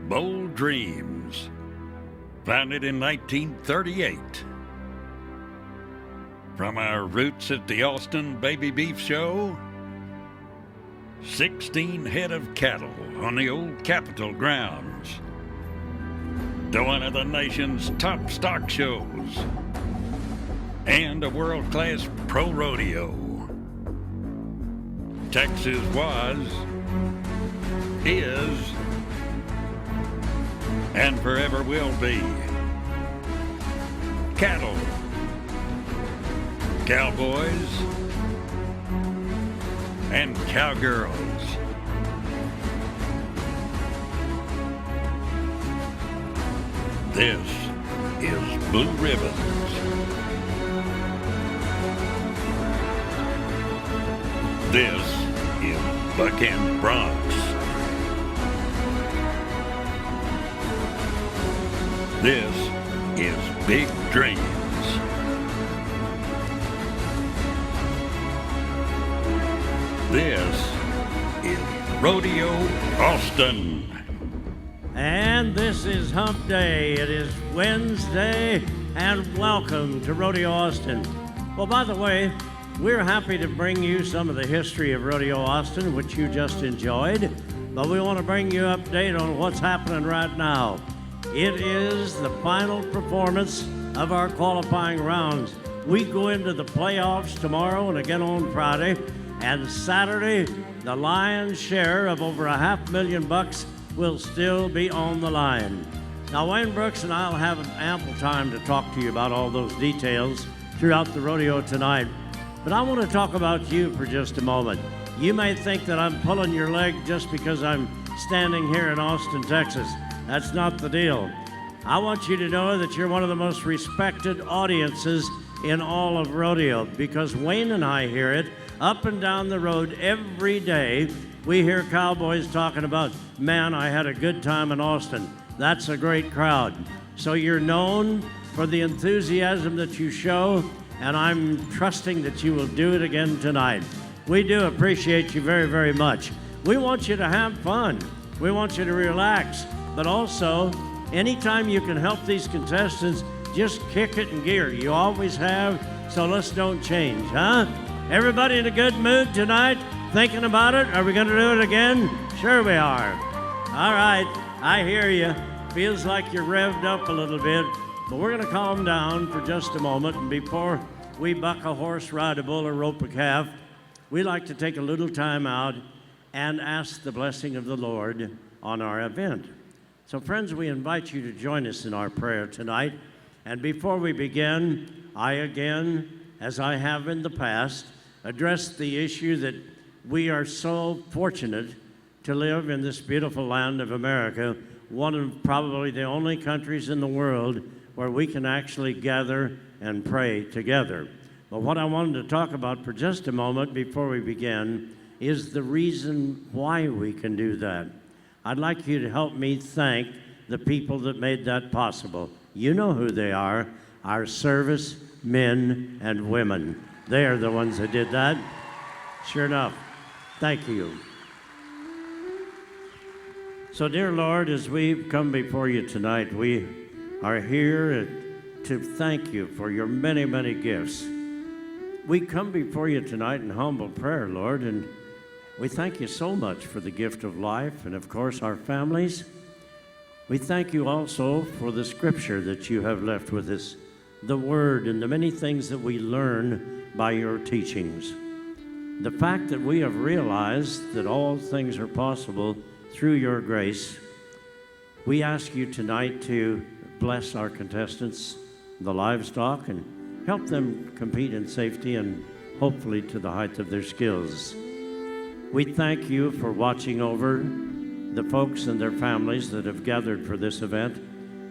Bold Dreams, founded in 1938. From our roots at the Austin Baby Beef Show, 16 head of cattle on the old Capitol grounds, to one of the nation's top stock shows, and a world-class pro rodeo. Texas was, is, and forever will be cattle, cowboys, and cowgirls. This is Blue Ribbons. This is Buck and Bronx. This is Big Dreams. This is Rodeo Austin. And this is Hump Day. It is Wednesday, and welcome to Rodeo Austin. Well, by the way, we're happy to bring you some of the history of Rodeo Austin, which you just enjoyed, but we want to bring you an update on what's happening right now. It is the final performance of our qualifying rounds. We go into the playoffs tomorrow and again on Friday, and Saturday, the lion's share of over $500,000 will still be on the line. Now, Wayne Brooks and I'll have ample time to talk to you about all those details throughout the rodeo tonight. But I want to talk about you for just a moment. You may think that I'm pulling your leg just because I'm standing here in Austin, Texas. That's not the deal. I want you to know that you're one of the most respected audiences in all of rodeo, because Wayne and I hear it up and down the road every day. We hear cowboys talking about, man, I had a good time in Austin. That's a great crowd. So you're known for the enthusiasm that you show, and I'm trusting that you will do it again tonight. We do appreciate you very, very much. We want you to have fun. We want you to relax. But also, anytime you can help these contestants, just kick it in gear. You always have, so let's don't change, huh? Everybody in a good mood tonight? Thinking about it? Are we going to do it again? Sure we are. All right, I hear you. Feels like you're revved up a little bit, but we're going to calm down for just a moment. And before we buck a horse, ride a bull, or rope a calf, we like to take a little time out and ask the blessing of the Lord on our event. So friends, we invite you to join us in our prayer tonight. And before we begin, I again, as I have in the past, address the issue that we are so fortunate to live in this beautiful land of America, one of probably the only countries in the world where we can actually gather and pray together. But what I wanted to talk about for just a moment before we begin is the reason why we can do that. I'd like you to help me thank the people that made that possible. You know who they are, our service men and women. They are the ones that did that. Sure enough. Thank you. So, dear Lord, as we've come before you tonight, we are here to thank you for your many, many gifts. We come before you tonight in humble prayer, Lord, and we thank you so much for the gift of life and, of course, our families. We thank you also for the scripture that you have left with us, the word, and the many things that we learn by your teachings. The fact that we have realized that all things are possible through your grace, we ask you tonight to bless our contestants, the livestock, and help them compete in safety and hopefully to the height of their skills. We thank you for watching over the folks and their families that have gathered for this event,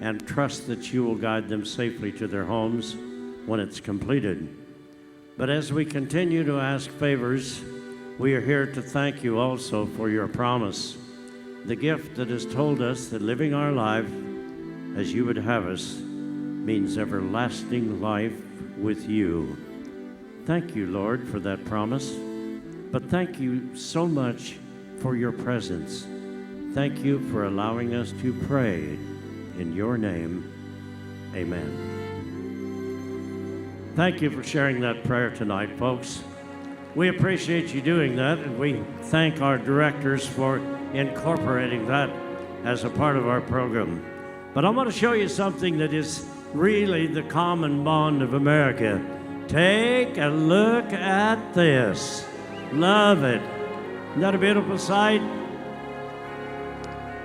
and trust that you will guide them safely to their homes when it's completed. But as we continue to ask favors, we are here to thank you also for your promise, the gift that has told us that living our life as you would have us means everlasting life with you. Thank you, Lord, for that promise, but thank you so much for your presence. thank you for allowing us to pray in your name. Amen. Thank you for sharing that prayer tonight, folks. We appreciate you doing that, and we thank our directors for incorporating that as a part of our program. But I want to show you something that is really the common bond of America. Take a look at this. Love it. Isn't that a beautiful sight?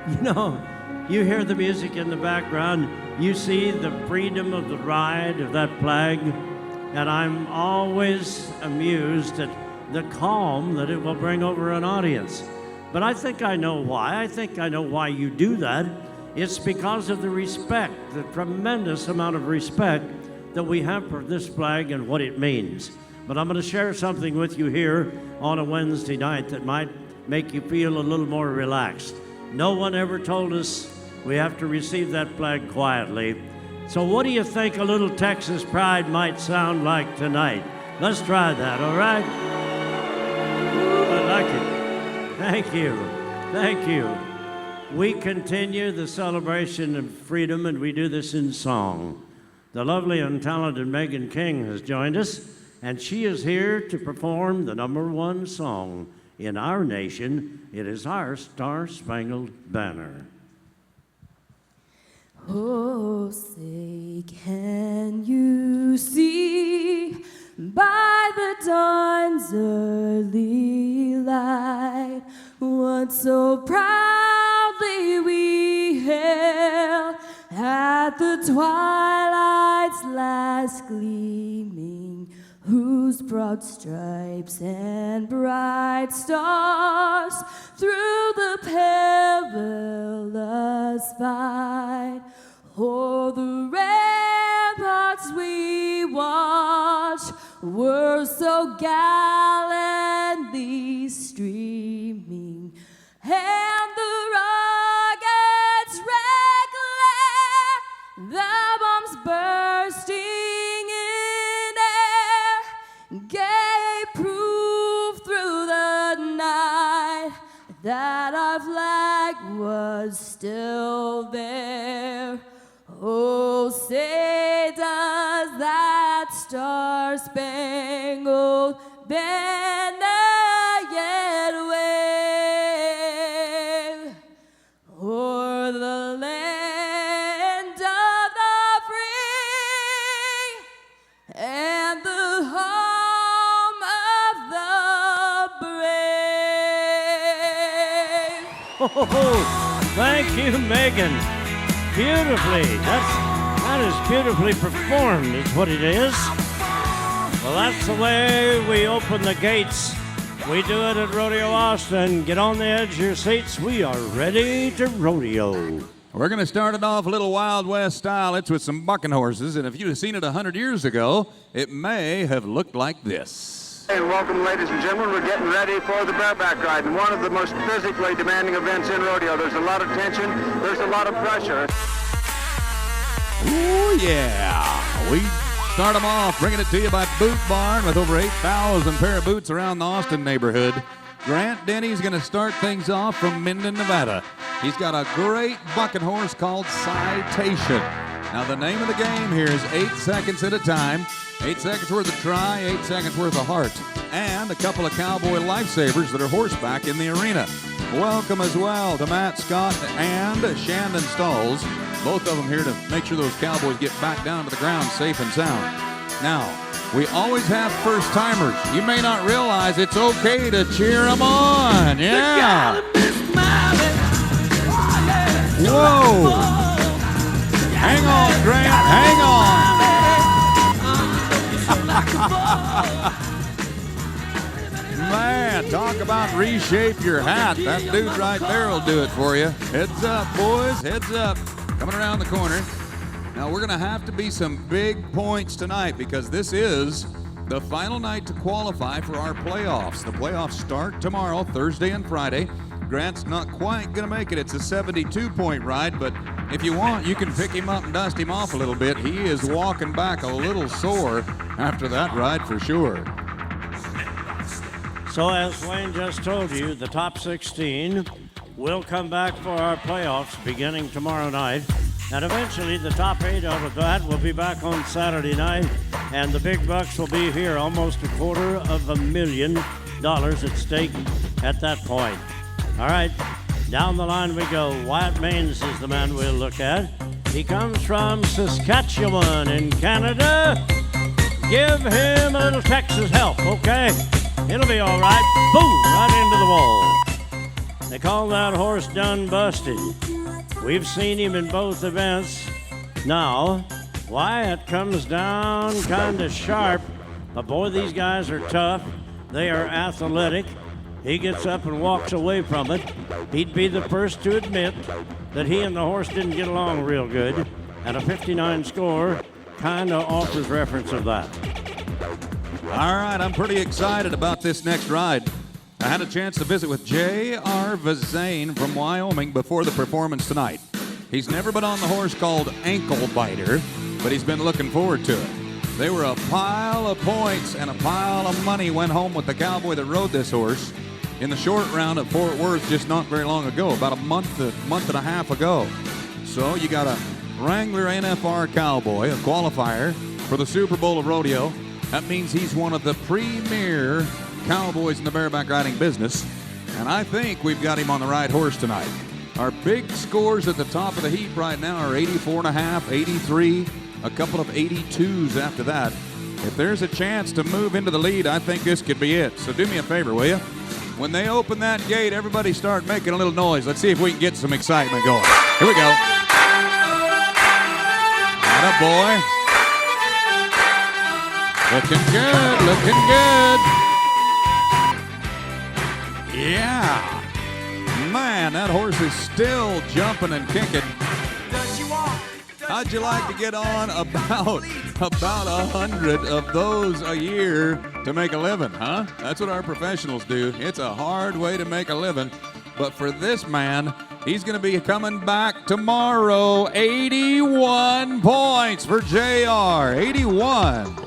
You know, you hear the music in the background, you see the freedom of the ride of that flag, and I'm always amused at the calm that it will bring over an audience. But I think I know why. I think I know why you do that. It's because of the respect, the tremendous amount of respect that we have for this flag and what it means. But I'm going to share something with you here on a Wednesday night that might make you feel a little more relaxed. No one ever told us we have to receive that flag quietly. So what do you think a little Texas pride might sound like tonight? Let's try that, all right? Ooh, I like it. Thank you. Thank you. We continue the celebration of freedom, and we do this in song. The lovely and talented Megan King has joined us, and she is here to perform the #1 song in our nation. It is our Star-Spangled Banner. Oh, say, can you see by the dawn's early light what so proudly we hailed at the twilight's last gleaming, whose broad stripes and bright stars through the perilous fight o'er the ramparts we watched were so gallantly streaming, and the rockets' red glare, the bombs bursting in air, gave proof through the night that our flag was still there. Oh, say does that star-spangled banner yet wave o'er the land of the free and the home of the brave? Oh, thank you, Megan. Beautifully. That is beautifully performed, is what it is. Well, that's the way we open the gates. We do it at Rodeo Austin. Get on the edge of your seats. We are ready to rodeo. We're going to start it off a little Wild West style. It's with some bucking horses, and if you'd have seen it 100 years ago, it may have looked like this. Hey, welcome, ladies and gentlemen. We're getting ready for the bareback ride, and one of the most physically demanding events in rodeo. There's a lot of tension. There's a lot of pressure. Ooh, yeah. We start them off, bringing it to you by Boot Barn with over 8,000 pair of boots around the Austin neighborhood. Grant Denny's going to start things off from Minden, Nevada. He's got a great bucking horse called Citation. Now, the name of the game here is 8 seconds at a time. 8 seconds worth of try, 8 seconds worth of heart, and a couple of cowboy lifesavers that are horseback in the arena. Welcome as well to Matt Scott and Shandon Stalls, both of them here to make sure those cowboys get back down to the ground safe and sound. Now, we always have first-timers. You may not realize it's okay to cheer them on. Yeah. Whoa. Hang on, Grant. Hang on. Man, talk about reshape your hat. That dude right there will do it for you. Heads up, boys. Heads up. Coming around the corner. Now, we're going to have to be some big points tonight because this is the final night to qualify for our playoffs. The playoffs start tomorrow, Thursday and Friday. Grant's not quite going to make it. It's a 72-point ride, but if you want, you can pick him up and dust him off a little bit. He is walking back a little sore after that ride for sure. So as Wayne just told you, the top 16 will come back for our playoffs beginning tomorrow night. And eventually the top 8 out of that will be back on Saturday night. And the big bucks will be here, almost $250,000 at stake at that point. All right, down the line we go. Wyatt Maines is the man we'll look at. He comes from Saskatchewan in Canada. Give him a little Texas help, okay? It'll be all right. Boom, right into the wall. They call that horse Done Busted. We've seen him in both events. Now, Wyatt comes down kind of sharp, but boy, these guys are tough. They are athletic. He gets up and walks away from it. He'd be the first to admit that he and the horse didn't get along real good, and a 59 score kind of offers reference of that. All right, I'm pretty excited about this next ride. I had a chance to visit with J.R. Vezane from Wyoming before the performance tonight. He's never been on the horse called Ankle Biter, but he's been looking forward to it. They were a pile of points and a pile of money went home with the cowboy that rode this horse in the short round at Fort Worth just not very long ago, about a month and a half ago. So you got a Wrangler NFR cowboy, a qualifier for the Super Bowl of rodeo. That means he's one of the premier cowboys in the bareback riding business, and I think we've got him on the right horse tonight. Our big scores at the top of the heap right now are 84.5, 83, a couple of 82s after that. If there's a chance to move into the lead, I think this could be it. So do me a favor, will you? When they open that gate, everybody start making a little noise. Let's see if we can get some excitement going. Here we go. Atta boy. Looking good, looking good. Yeah. Man, that horse is still jumping and kicking. How'd you like to get on about 100 of those a year to make a living, huh? That's what our professionals do. It's a hard way to make a living. But for this man, he's going to be coming back tomorrow. 81 points for JR. 81.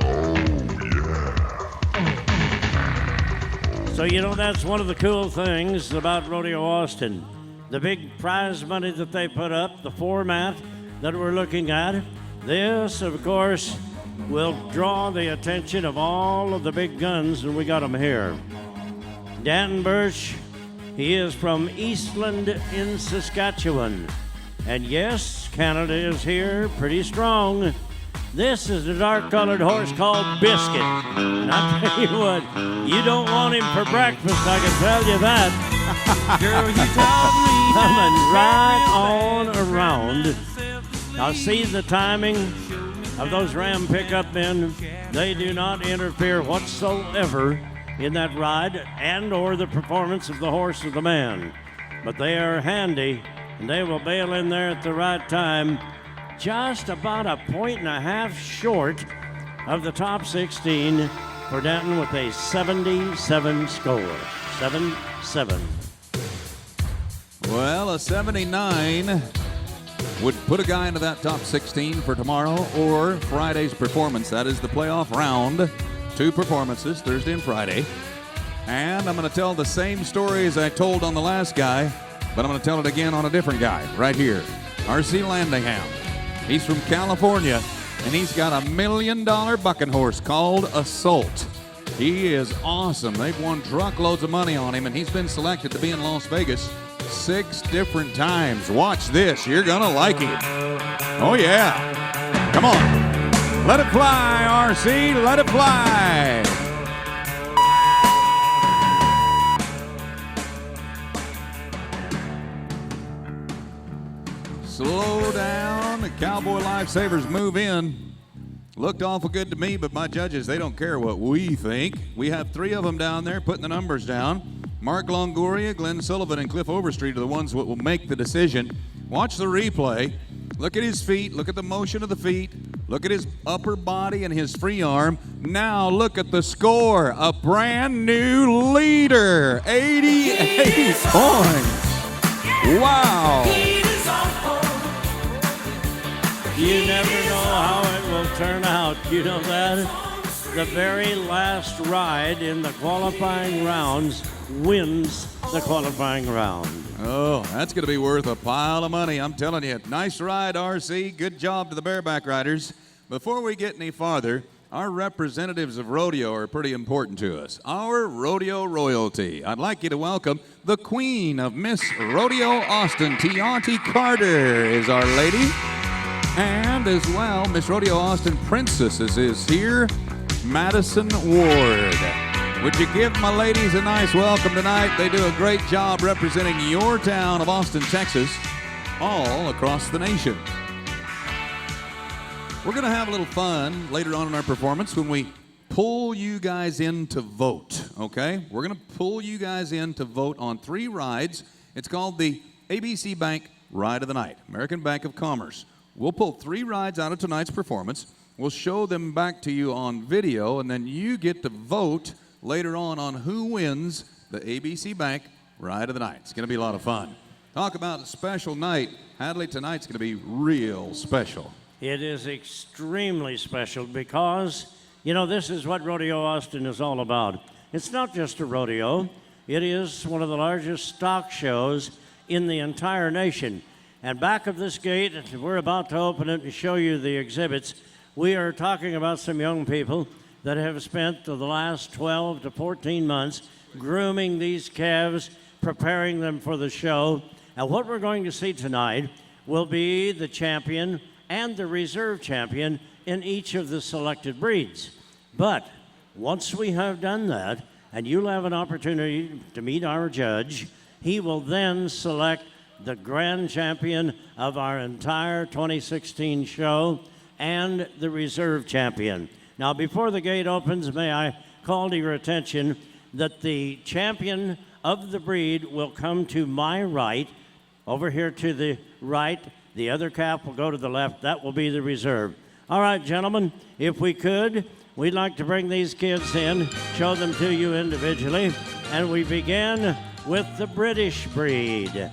So, you know, that's one of the cool things about Rodeo Austin. The big prize money that they put up, the format that we're looking at. This, of course, will draw the attention of all of the big guns, and we got them here. Dan Birch, he is from Eastland in Saskatchewan. And yes, Canada is here pretty strong. This is a dark-colored horse called Biscuit. And I tell you what, you don't want him for breakfast, I can tell you that. Girl, you told me coming right on around. Now see the timing of those Ram pickup men. They do not interfere whatsoever in that ride and or the performance of the horse or the man. But they are handy, and they will bail in there at the right time. Just about a point and a half short of the top 16 for Denton with a 77 score. 7-7. Well, a 79 would put a guy into that top 16 for tomorrow or Friday's performance. That is the playoff round. 2 performances, Thursday and Friday. And I'm going to tell the same story as I told on the last guy, but I'm going to tell it again on a different guy right here. R.C. Landingham. He's from California, and he's got a $1 million bucking horse called Assault. He is awesome. They've won truckloads of money on him, and he's been selected to be in Las Vegas 6 different times. Watch this. You're going to like it. Oh, yeah. Come on. Let it fly, R.C. Let it fly. Slow down. The Cowboy Lifesavers move in. Looked awful good to me, but my judges, they don't care what we think. We have 3 of them down there putting the numbers down. Mark Longoria, Glenn Sullivan, and Cliff Overstreet are the ones that will make the decision. Watch the replay. Look at his feet. Look at the motion of the feet. Look at his upper body and his free arm. Now look at the score. A brand new leader. 88 points. Wow. You never know how it will turn out. You know that? The very last ride in the qualifying rounds wins the qualifying round. Oh, that's going to be worth a pile of money, I'm telling you. Nice ride, RC. Good job to the bareback riders. Before we get any farther, our representatives of rodeo are pretty important to us. Our rodeo royalty. I'd like you to welcome the queen of Miss Rodeo Austin, Tianti Carter is our lady. And as well, Miss Rodeo Austin Princesses is here, Madison Ward. Would you give my ladies a nice welcome tonight? They do a great job representing your town of Austin, Texas, all across the nation. We're going to have a little fun later on in our performance when we pull you guys in to vote, okay? We're going to pull you guys in to vote on 3 rides. It's called the ABC Bank Ride of the Night, American Bank of Commerce. We'll pull 3 rides out of tonight's performance. We'll show them back to you on video, and then you get to vote later on who wins the ABC Bank Ride of the Night. It's going to be a lot of fun. Talk about a special night. Hadley, tonight's going to be real special. It is extremely special because, you know, this is what Rodeo Austin is all about. It's not just a rodeo. It is one of the largest stock shows in the entire nation. And back of this gate, we're about to open it and show you the exhibits. We are talking about some young people that have spent the last 12 to 14 months grooming these calves, preparing them for the show. And what we're going to see tonight will be the champion and the reserve champion in each of the selected breeds. But once we have done that, and you'll have an opportunity to meet our judge, he will then select the grand champion of our entire 2016 show and the reserve champion. Now, before the gate opens, may I call to your attention that the champion of the breed will come to my right, over here to the right. The other calf will go to the left. That will be the reserve. All right, gentlemen, if we could, we'd like to bring these kids in, show them to you individually, and we begin with the British breed.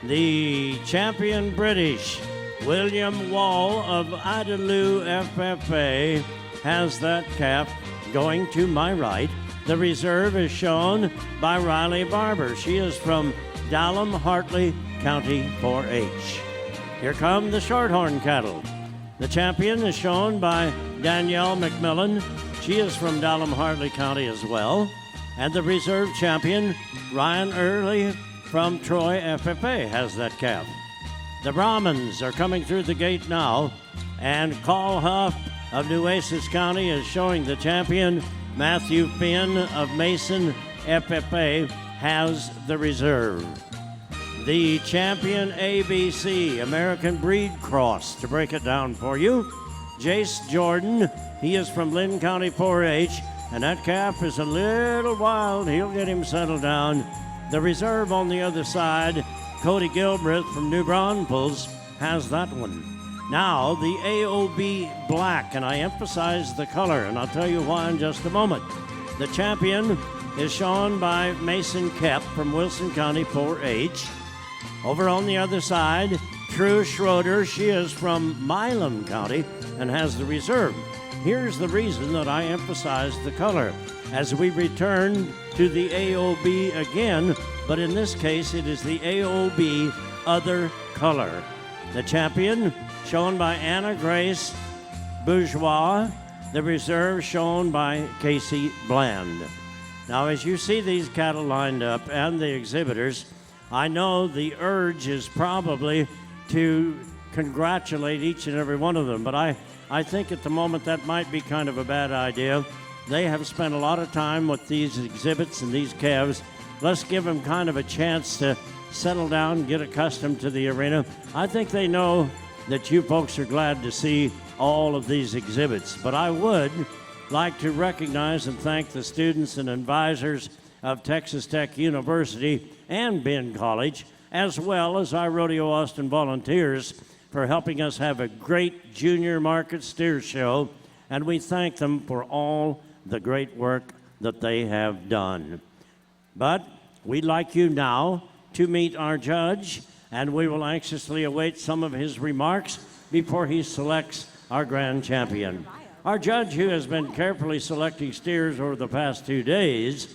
The champion British, William Wall of Idalou FFA, has that calf going to my right. The reserve is shown by Riley Barber. She is from Dalham, Hartley County 4-H. Here come the Shorthorn cattle. The champion is shown by Danielle McMillan. She is from Dalham, Hartley County as well. And the reserve champion, Ryan Early from Troy FFA, has that calf. The Brahmins are coming through the gate now, and Carl Huff of Nueces County is showing the champion. Matthew Finn of Mason FFA has the reserve. The champion ABC, American Breed Cross, to break it down for you, Jace Jordan. He is from Lynn County 4-H, and that calf is a little wild. He'll get him settled down. The reserve on the other side, Cody Gilbreth from New Braunfels, has that one. Now, the AOB Black, and I emphasize the color, and I'll tell you why in just a moment. The champion is shown by Mason Kep from Wilson County 4-H. Over on the other side, True Schroeder. She is from Milam County and has the reserve. Here's the reason that I emphasize the color. As we return to the AOB again, but in this case, it is the AOB Other Color. The champion, shown by Anna Grace Bourgeois. The reserve shown by Casey Bland. Now, as you see these cattle lined up and the exhibitors, I know the urge is probably to congratulate each and every one of them, but I think at the moment that might be kind of a bad idea. They have spent a lot of time with these exhibits and these calves. Let's give them kind of a chance to settle down, get accustomed to the arena. I think they know that you folks are glad to see all of these exhibits, but I would like to recognize and thank the students and advisors of Texas Tech University and Ben College, as well as our Rodeo Austin volunteers, for helping us have a great junior market steer show, and we thank them for all the great work that they have done. But we'd like you now to meet our judge, and we will anxiously await some of his remarks before he selects our grand champion. Our judge, who has been carefully selecting steers over the past 2 days,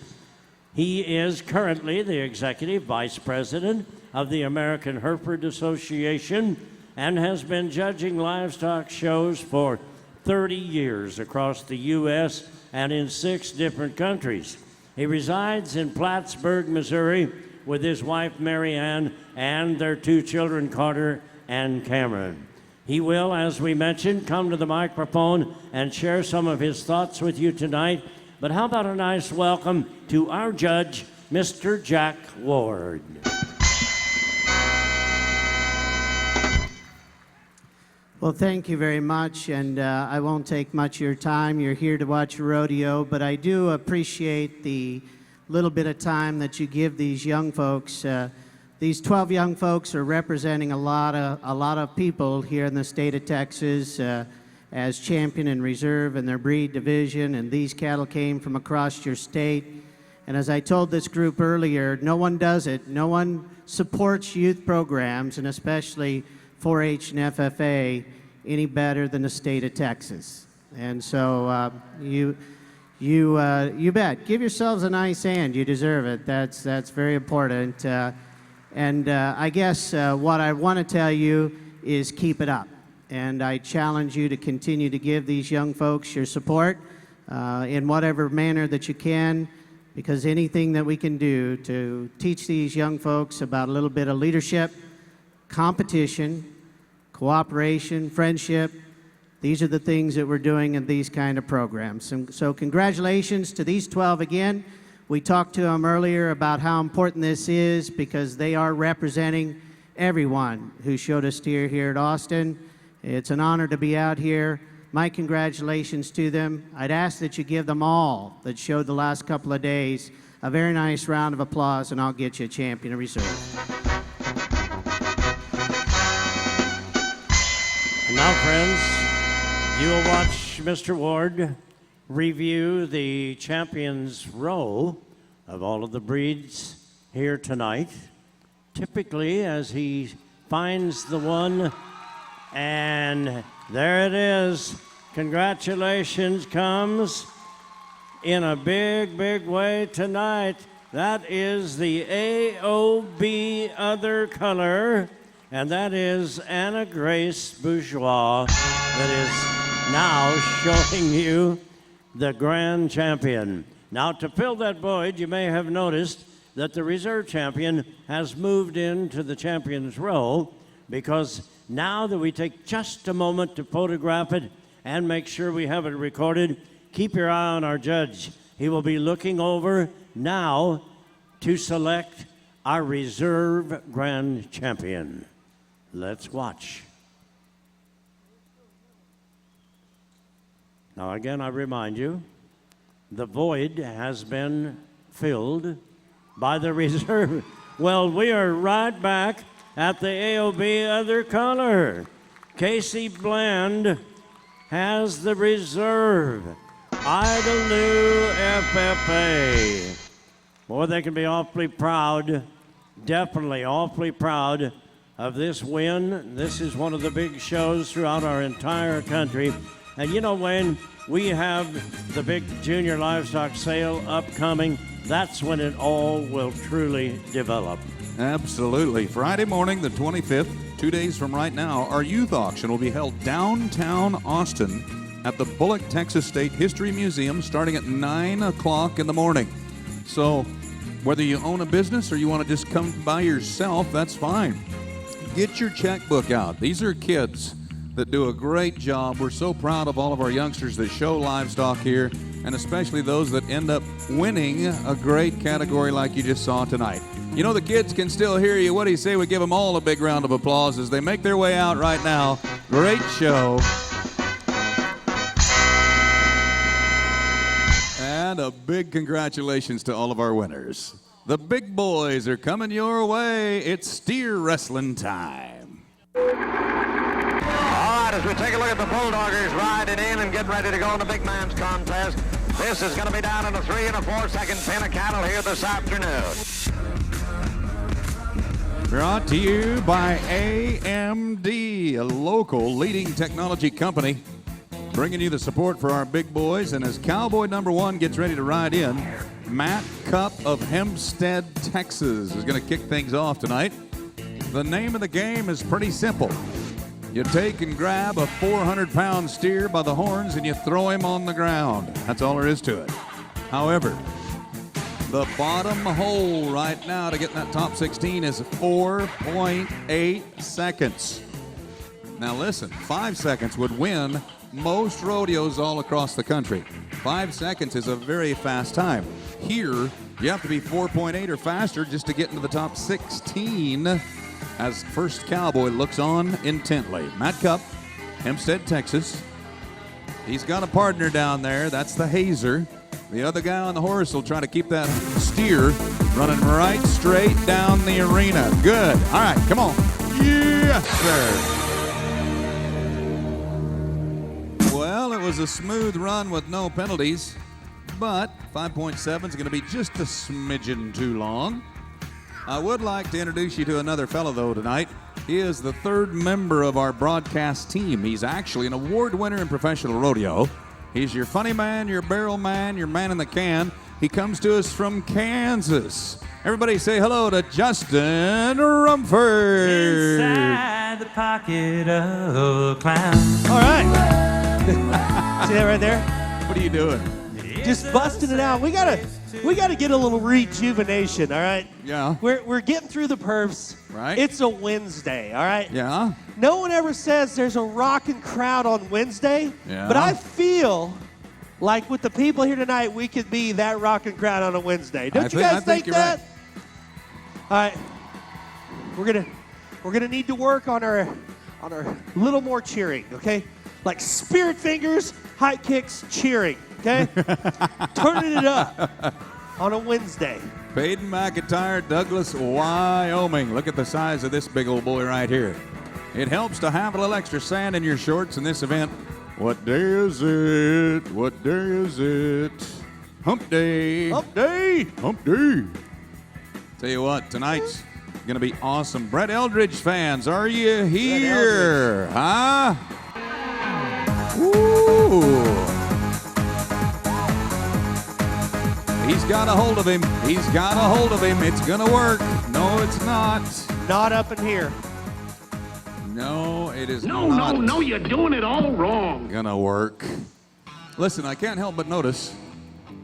he is currently the Executive Vice President of the American Hereford Association and has been judging livestock shows for 30 years across the U.S. and in 6 different countries. He resides in Plattsburgh, Missouri, with his wife, Mary Ann, and their 2 children, Carter and Cameron. He will, as we mentioned, come to the microphone and share some of his thoughts with you tonight. But how about a nice welcome to our judge, Mr. Jack Ward. Well, thank you very much, and I won't take much of your time. You're here to watch a rodeo, but I do appreciate the little bit of time that you give these young folks. These 12 young folks are representing a lot of people here in the state of Texas as champion and reserve in their breed division, and these cattle came from across your state. And as I told this group earlier, no one does it. No one supports youth programs, and especially 4-H and FFA, any better than the state of Texas. And so you bet. Give yourselves a nice hand. You deserve it. That's very important. I guess what I want to tell you is keep it up. And I challenge you to continue to give these young folks your support in whatever manner that you can, because anything that we can do to teach these young folks about a little bit of leadership, competition, cooperation, friendship, these are the things that we're doing in these kind of programs. And so congratulations to these 12 again. We talked to them earlier about how important this is because they are representing everyone who showed us steer here at Austin. It's an honor to be out here. My congratulations to them. I'd ask that you give them all that showed the last couple of days a very nice round of applause, and I'll get you a champion of reserve. And now, friends, you will watch Mr. Ward review the champion's row of all of the breeds here tonight. Typically, as he finds the one, and there it is. Congratulations comes in a big, big way tonight. That is the AOB Other Color, and that is Anna Grace Bourgeois that is now showing you the grand champion. Now, to fill that void, you may have noticed that the reserve champion has moved into the champion's row, because now that we take just a moment to photograph it and make sure we have it recorded, keep your eye on our judge. He will be looking over now to select our reserve grand champion. Let's watch. Now, again, I remind you, the void has been filled by the reserve. Well, we are right back at the AOB Other Color. Casey Bland has the reserve. Idaloo FFA. Boy, they can be awfully proud, definitely awfully proud of this win. This is one of the big shows throughout our entire country. And you know, Wayne, we have the big junior livestock sale upcoming. That's when it all will truly develop. Absolutely. Friday morning, the 25th, 2 days from right now, our youth auction will be held downtown Austin at the Bullock, Texas State History Museum starting at 9 o'clock in the morning. So whether you own a business or you want to just come by yourself, that's fine. Get your checkbook out. These are kids that do a great job. We're so proud of all of our youngsters that show livestock here, and especially those that end up winning a great category like you just saw tonight. You know, the kids can still hear you. What do you say we give them all a big round of applause as they make their way out right now? Great show. And a big congratulations to all of our winners. The big boys are coming your way. It's steer wrestling time. All right, as we take a look at the Bulldoggers riding in and getting ready to go in the big man's contest. This is going to be down in a 3 4-second pen of cattle here this afternoon. Brought to you by AMD, a local leading technology company, bringing you the support for our big boys. And as Cowboy number 1 gets ready to ride in, Matt Cup of Hempstead, Texas is going to kick things off tonight. The name of the game is pretty simple. You take and grab a 400-pound steer by the horns and you throw him on the ground. That's all there is to it. However, the bottom hole right now to get in that top 16 is 4.8 seconds. Now listen, 5 seconds would win most rodeos all across the country. 5 seconds is a very fast time. Here, you have to be 4.8 or faster just to get into the top 16 as First Cowboy looks on intently. Matt Cup, Hempstead, Texas. He's got a partner down there. That's the Hazer. The other guy on the horse will try to keep that steer running right straight down the arena. Good. All right, come on. Yes, sir. Well, it was a smooth run with no penalties, but 5.7 is going to be just a smidgen too long. I would like to introduce you to another fellow, though, tonight. He is the third member of our broadcast team. He's actually an award winner in professional rodeo. He's your funny man, your barrel man, your man in the can. He comes to us from Kansas. Everybody say hello to Justin Rumford. Inside the pocket of a clown. All right. See that right there? What are you doing? Just busting it out. We gotta get a little rejuvenation, all right? Yeah. We're getting through the perfs. Right. It's a Wednesday, all right? Yeah. No one ever says there's a rockin' crowd on Wednesday. Yeah. But I feel like with the people here tonight, we could be that rockin' crowd on a Wednesday. Don't you guys think you're that? right. All right. We're gonna need to work on our little more cheering, okay? Like spirit fingers, high kicks, cheering, okay? Turning it up on a Wednesday. Peyton McIntyre, Douglas, Wyoming. Look at the size of this big old boy right here. It helps to have a little extra sand in your shorts in this event. What day is it? What day is it? Hump day. Hump day. Hump day. Tell you what, tonight's going to be awesome. Brett Eldridge fans, are you here? Huh? Ooh. He's got a hold of him. He's got a hold of him. It's going to work. No, it's not. Not up in here. No, it is not. No, you're doing it all wrong. Gonna work. Listen, I can't help but notice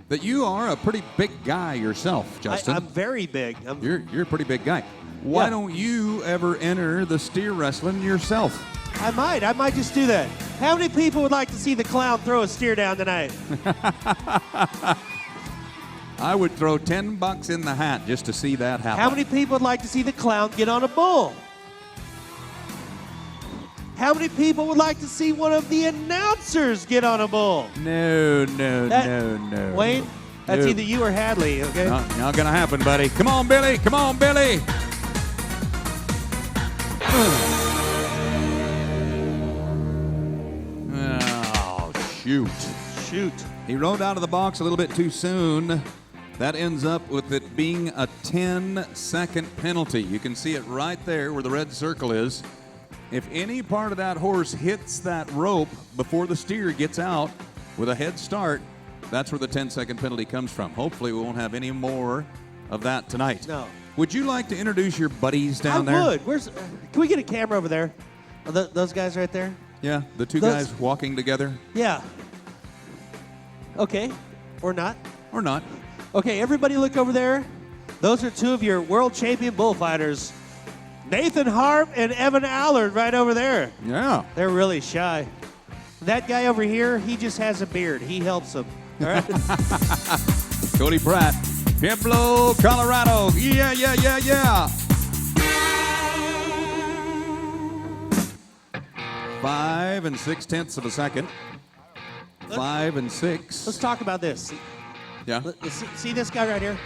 that you are a pretty big guy yourself, Justin. I'm very big. You're a pretty big guy. Why Yeah. don't you ever enter the steer wrestling yourself? I might just do that. How many people would like to see the clown throw a steer down tonight? I would throw $10 in the hat just to see that happen. How many people would like to see the clown get on a bull? How many people would like to see one of the announcers get on a bull? No. Wayne, that's No. either you or Hadley, okay? Not gonna happen, buddy. Come on, Billy. Come on, Billy. Oh, shoot. Shoot. He rode out of the box a little bit too soon. That ends up with it being a 10-second penalty. You can see it right there where the red circle is. If any part of that horse hits that rope before the steer gets out with a head start, that's where the 10-second penalty comes from. Hopefully we won't have any more of that tonight. No. Would you like to introduce your buddies down there? I would. Can we get a camera over there? Are those guys right there? Yeah, the two Those- guys walking together. Yeah. Okay. Or not. Or not. Okay, everybody look over there. Those are two of your world champion bullfighters. Nathan Harp and Evan Allard right over there. Yeah. They're really shy. That guy over here, he just has a beard. He helps them. All right? Cody Pratt, Pueblo, Colorado. Yeah. 5 6/10 of a second. 5 6. Let's talk about this. Yeah. See this guy right here?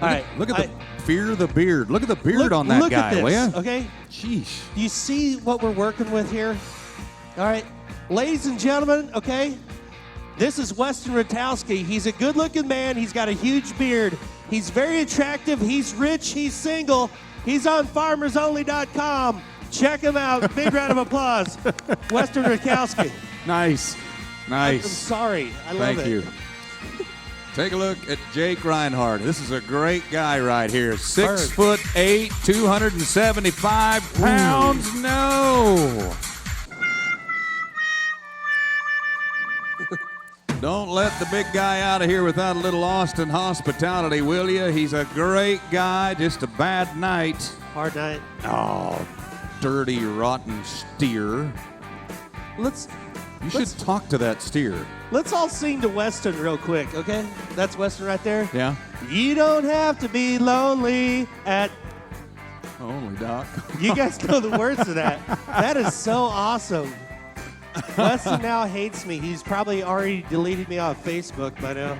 All right. Look at the fear the beard. Look at the beard on that look guy, at this, will ya? okay? Sheesh. Do you see what we're working with here? All right. Ladies and gentlemen, okay? This is Weston Rutowski. He's a good-looking man. He's got a huge beard. He's very attractive. He's rich. He's single. He's on farmersonly.com. Check him out. Big round of applause. Weston Rutowski. Nice. I'm sorry. I love it. Thank you. Take a look at Jake Reinhardt. This is a great guy right here. 6'8", 275 pounds. No. Don't let the big guy out of here without a little Austin hospitality, will you? He's a great guy, just a bad night. Hard night. Oh, dirty, rotten steer. You should talk to that steer. Let's all sing to Weston real quick, okay? That's Weston right there. Yeah. You don't have to be lonely at... Holy Doc. You guys know the words to that. That is so awesome. Weston now hates me. He's probably already deleted me off Facebook by now.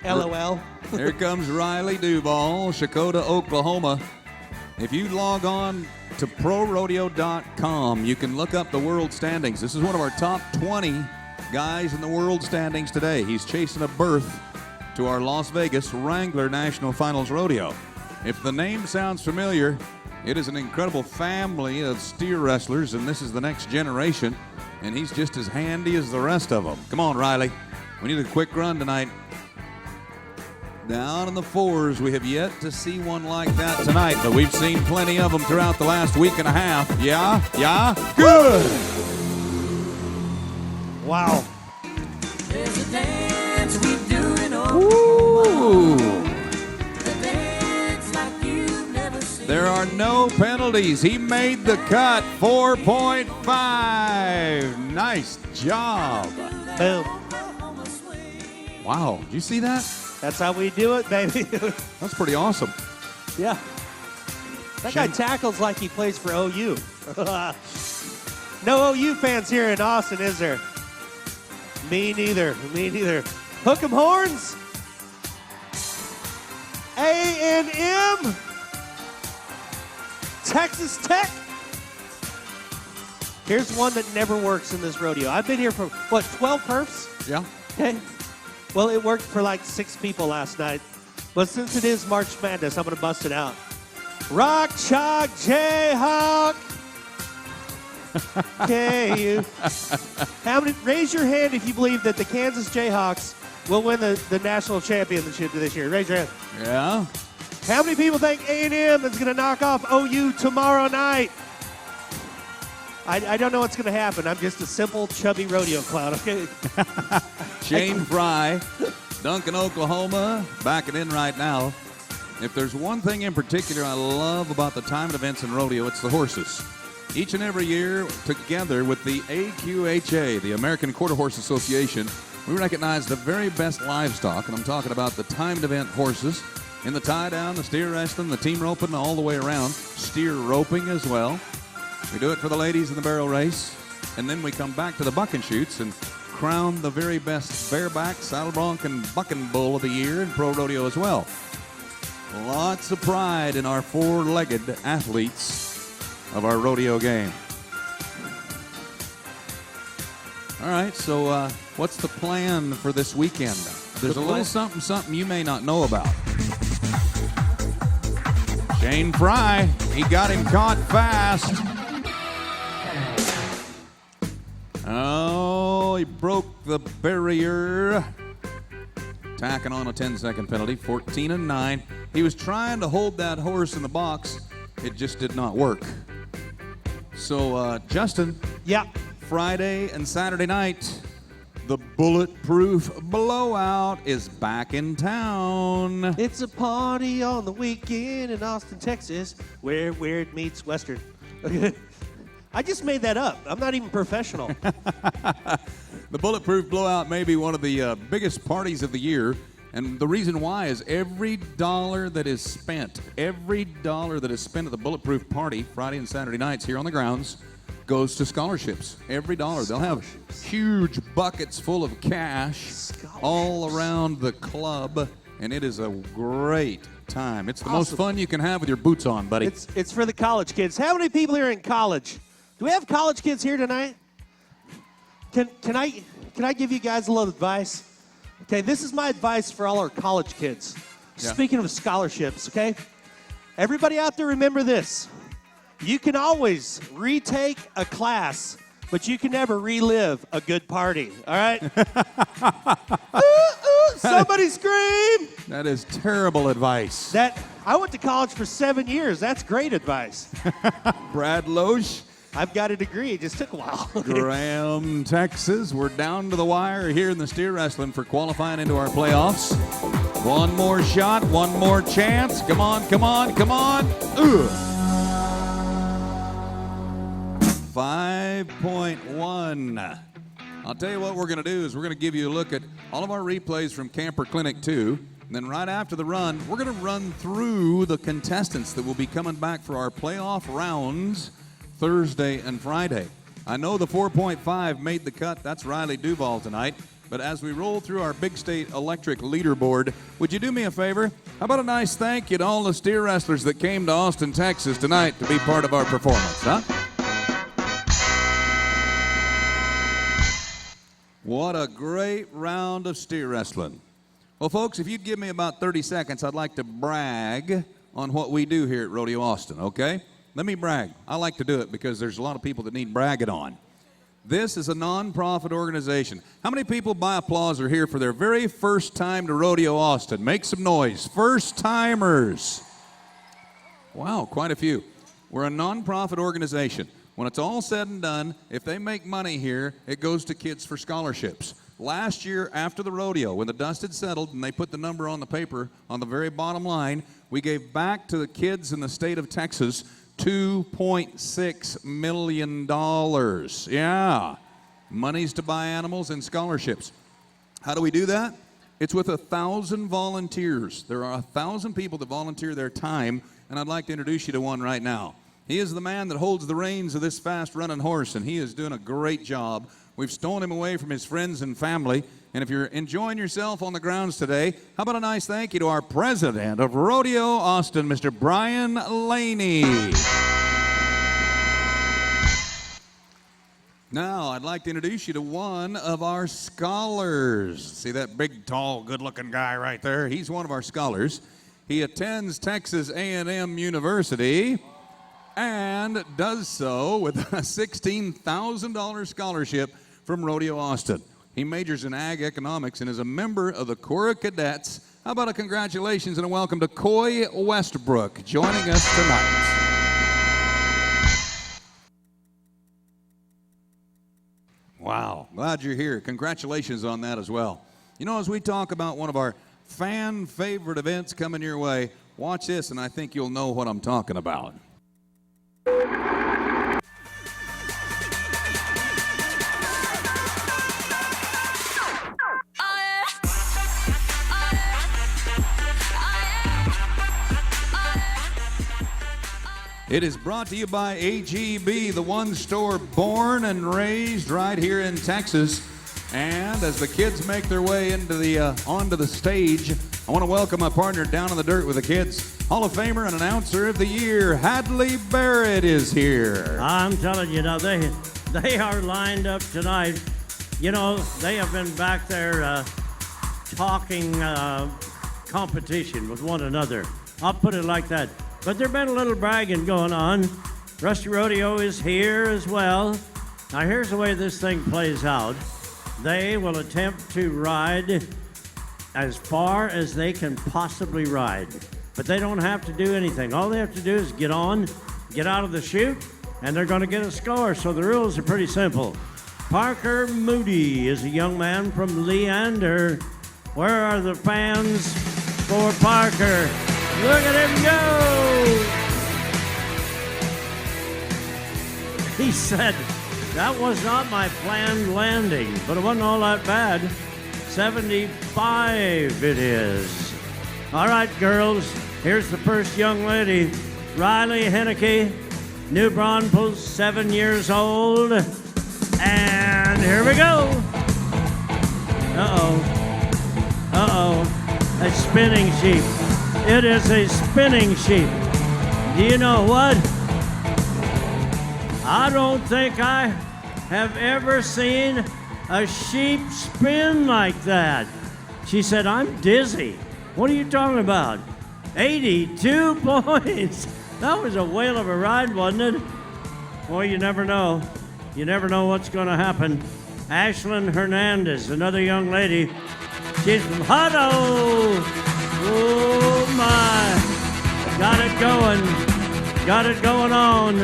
LOL. Here comes Riley Duvall, Shakota, Oklahoma. If you log on to ProRodeo.com, you can look up the world standings. This is one of our top 20 guys in the world standings today. He's chasing a berth to our Las Vegas Wrangler National Finals Rodeo. If the name sounds familiar, it is an incredible family of steer wrestlers, and this is the next generation, and he's just as handy as the rest of them. Come on, Riley. We need a quick run tonight. Down in the fours, we have yet to see one like that tonight, but we've seen plenty of them throughout the last week and a half. Yeah? Good! Wow. There's a dance we do in Ooh. a dance like you've never seen. There are no penalties. He made the cut. 4.5. Nice job. Boom. Wow. Did you see that? That's how we do it, baby. That's pretty awesome. Yeah. That guy tackles like he plays for OU. No OU fans here in Austin, is there? Me neither. Hook 'em horns. A&M. Texas Tech. Here's one that never works in this rodeo. I've been here for, 12 perfs? Yeah. Okay. Well, it worked for like 6 people last night. But since it is March Madness, I'm going to bust it out. Rock Chalk Jayhawk. KU. Raise your hand if you believe that the Kansas Jayhawks will win the national championship this year. Raise your hand. Yeah. How many people think A&M is going to knock off OU tomorrow night? I don't know what's going to happen. I'm just a simple, chubby rodeo clown, okay? Shane Fry, Duncan, Oklahoma, backing in right now. If there's one thing in particular I love about the time and events in rodeo, it's the horses. Each and every year, together with the AQHA, the American Quarter Horse Association, we recognize the very best livestock, and I'm talking about the timed event horses in the tie down, the steer wrestling, the team roping, all the way around, steer roping as well. We do it for the ladies in the barrel race, and then we come back to the buck and shoots and crown the very best bareback, saddle bronc, and bucking bull of the year in pro rodeo as well. Lots of pride in our four-legged athletes of our rodeo game. All right, so what's the plan for this weekend? There's a little something you may not know about. Shane Fry, he got him caught fast. Oh, he broke the barrier. Tacking on a 10-second penalty, 14-9. He was trying to hold that horse in the box. It just did not work. So, Justin. Yeah. Friday and Saturday night, the Bulletproof Blowout is back in town. It's a party on the weekend in Austin, Texas, where weird meets Western. I just made that up. I'm not even professional. The Bulletproof Blowout may be one of the biggest parties of the year. And the reason why is every dollar that is spent at the Bulletproof Party, Friday and Saturday nights here on the grounds, goes to scholarships. Every dollar. They'll have huge buckets full of cash all around the club, and it is a great time. It's the most fun you can have with your boots on, buddy. It's for the college kids. How many people here in college? Do we have college kids here tonight? Can I give you guys a little advice? Okay, this is my advice for all our college kids. Yeah. Speaking of scholarships, okay? Everybody out there, remember this. You can always retake a class but you can never relive a good party. All right? Ooh, ooh, somebody scream! That is terrible advice. I went to college for 7 years. That's great advice. Brad Loesch. I've got a degree. It just took a while. Graham, Texas. We're down to the wire here in the steer wrestling for qualifying into our playoffs. One more shot, one more chance. Come on, come on, come on. Ugh. 5.1. I'll tell you what we're going to do is we're going to give you a look at all of our replays from Camper Clinic 2. And then right after the run, we're going to run through the contestants that will be coming back for our playoff rounds Thursday and Friday. I know the 4.5 made the cut. That's Riley Duvall tonight. But as we roll through our Big State Electric leaderboard, would you do me a favor? How about a nice thank you to all the steer wrestlers that came to Austin, Texas tonight to be part of our performance, huh? What a great round of steer wrestling. Well, folks, if you'd give me about 30 seconds, I'd like to brag on what we do here at Rodeo Austin, okay? Let me brag. I like to do it because there's a lot of people that need bragging on. This is a non-profit organization. How many people by applause are here for their very first time to Rodeo Austin? Make some noise. First-timers. Wow, quite a few. We're a non-profit organization. When it's all said and done, if they make money here, it goes to Kids for Scholarships. Last year, after the rodeo, when the dust had settled and they put the number on the paper on the very bottom line, we gave back to the kids in the state of Texas $2.6 million. Yeah. Monies to buy animals and scholarships. How do we do that? It's with 1,000 volunteers. There are 1,000 people that volunteer their time, and I'd like to introduce you to one right now. He is the man that holds the reins of this fast-running horse, and he is doing a great job. We've stolen him away from his friends and family, and if you're enjoying yourself on the grounds today, how about a nice thank you to our president of Rodeo Austin, Mr. Brian Laney. Now, I'd like to introduce you to one of our scholars. See that big, tall, good-looking guy right there? He's one of our scholars. He attends Texas A&M University and does so with a $16,000 scholarship from Rodeo Austin. He majors in ag economics and is a member of the Corps of Cadets. How about a congratulations and a welcome to Coy Westbrook joining us tonight. Wow, glad you're here. Congratulations on that as well. You know, as we talk about one of our fan favorite events coming your way, watch this and I think you'll know what I'm talking about. It is brought to you by AGB, the one store born and raised right here in Texas. And as the kids make their way into onto the stage, I want to welcome my partner down in the dirt with the kids. Hall of Famer and announcer of the year, Hadley Barrett is here. I'm telling you now, they are lined up tonight. You know, they have been back there talking competition with one another. I'll put it like that. But there's been a little bragging going on. Rusty Rodeo is here as well. Now here's the way this thing plays out. They will attempt to ride as far as they can possibly ride. But they don't have to do anything. All they have to do is get on, get out of the chute, and they're going to get a score. So the rules are pretty simple. Parker Moody is a young man from Leander. Where are the fans for Parker? Look at him go! He said, that was not my planned landing, but it wasn't all that bad. 75 it is. All right, girls, here's the first young lady, Riley Henneke, New Braunfels, 7 years old. And here we go. A spinning sheep. It is a spinning sheep. Do you know what? I don't think I have ever seen a sheep spin like that. She said, I'm dizzy. What are you talking about? 82 points. That was a whale of a ride, wasn't it? Well, you never know. You never know what's going to happen. Ashlyn Hernandez, another young lady. She's from Hutto. Oh, my. Got it going. Got it going on.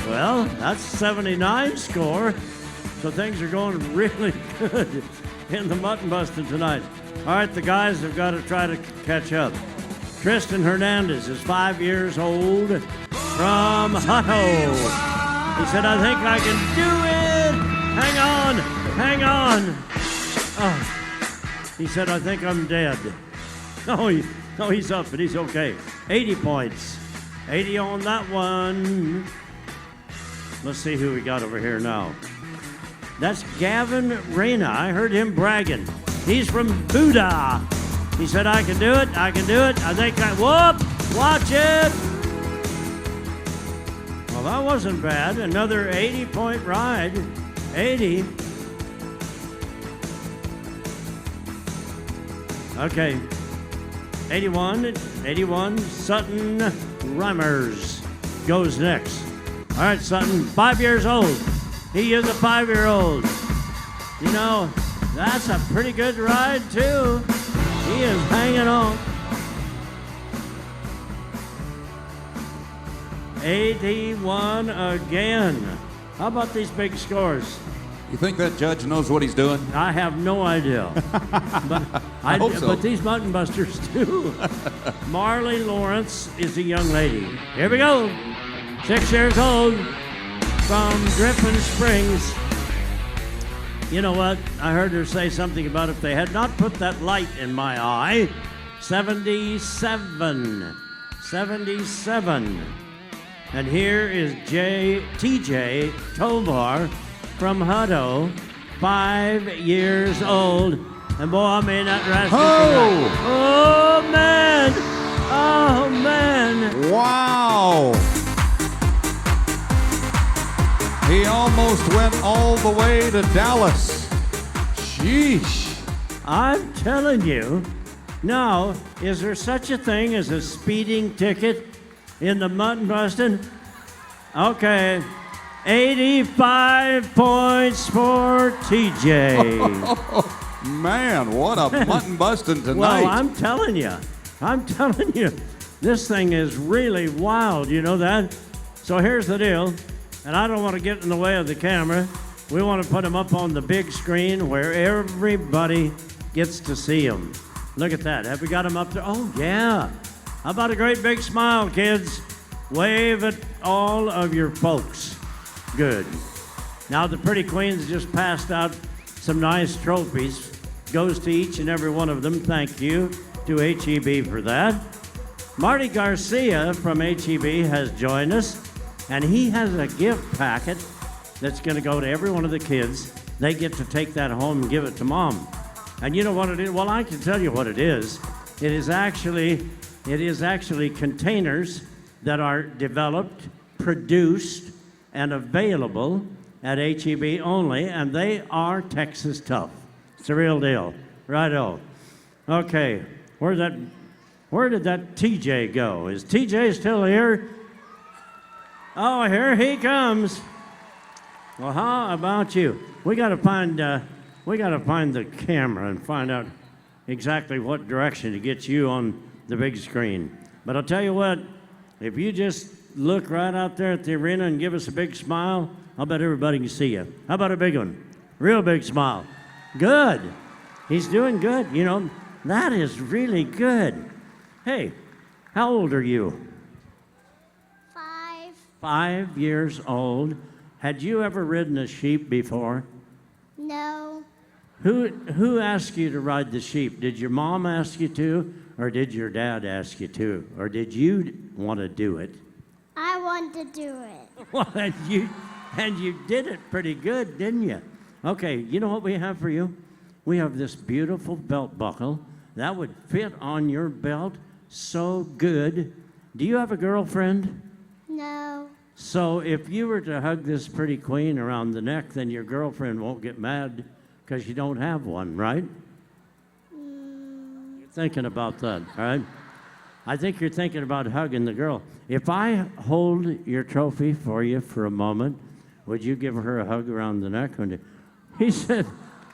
Well, that's 79 score. So things are going really good in the Mutton Bustin' tonight. All right, the guys have got to try to catch up. Tristan Hernandez is 5 years old from Hutto. He said, I think I can do it. Hang on. Oh. He said, I think I'm dead. No, he's up, but he's okay. 80 points. 80 on that one. Let's see who we got over here now. That's Gavin Reyna. I heard him bragging. He's from Buda. He said, I can do it. I think whoop, watch it. Well, that wasn't bad. Another 80-point ride. 80. Okay. 81. Sutton Reimers goes next. All right, Sutton, 5 years old. He is a 5-year-old. You know, that's a pretty good ride, too. He is hanging on. 81 again. How about these big scores? You think that judge knows what he's doing? I have no idea. But I hope so. But these Mutton Busters do. Marley Lawrence is a young lady. Here we go. 6 years old from Dripping Springs. You know what? I heard her say something about if they had not put that light in my eye. 77. And here is TJ Tovar from Hutto, 5 years old. And boy, I mean that rascal. Oh, man. Oh, man. Wow. He almost went all the way to Dallas. Sheesh. I'm telling you. Now, is there such a thing as a speeding ticket in the Mutton Bustin'? Okay. 85 points for TJ. Man, what a mutton busting tonight. Well, I'm telling you, this thing is really wild, you know that? So here's the deal, and I don't want to get in the way of the camera. We want to put them up on the big screen where everybody gets to see them. Look at that. Have we got them up there? Oh, yeah. How about a great big smile, kids? Wave at all of your folks. Good. Now the pretty queens just passed out some nice trophies. Goes to each and every one of them. Thank you to HEB for that. Marty Garcia from HEB has joined us, and he has a gift packet that's going to go to every one of the kids. They get to take that home and give it to Mom. And you know what it is? Well, I can tell you what it is. It is actually containers that are developed, produced, and available at HEB only, and they are Texas tough. It's the real deal. Righto. Okay, where did that TJ go? Is TJ still here? Oh, here he comes. Well, how about you? We got to find the camera and find out exactly what direction to get you on the big screen. But I'll tell you what, if you just look right out there at the arena and give us a big smile, I'll bet everybody can see you. How about a big one? Real big smile. Good. He's doing good. You know, that is really good. Hey, how old are you? 5. 5 years old. Had you ever ridden a sheep before? No. Who asked you to ride the sheep? Did your mom ask you to, or did your dad ask you to, or did you want to do it? I want to do it. Well, and you did it pretty good, didn't you? Okay, you know what we have for you? We have this beautiful belt buckle that would fit on your belt so good. Do you have a girlfriend? No. So if you were to hug this pretty queen around the neck, then your girlfriend won't get mad because you don't have one, right? You're thinking about that, all right? I think you're thinking about hugging the girl. If I hold your trophy for you for a moment, would you give her a hug around the neck? He said,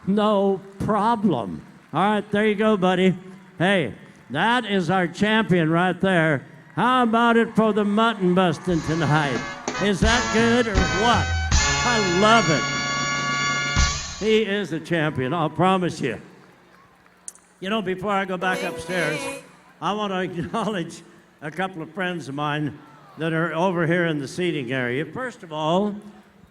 no problem. All right, there you go, buddy. Hey, that is our champion right there. How about it for the mutton busting tonight? Is that good or what? I love it. He is a champion, I'll promise you. You know, before I go back upstairs, I want to acknowledge a couple of friends of mine that are over here in the seating area. First of all,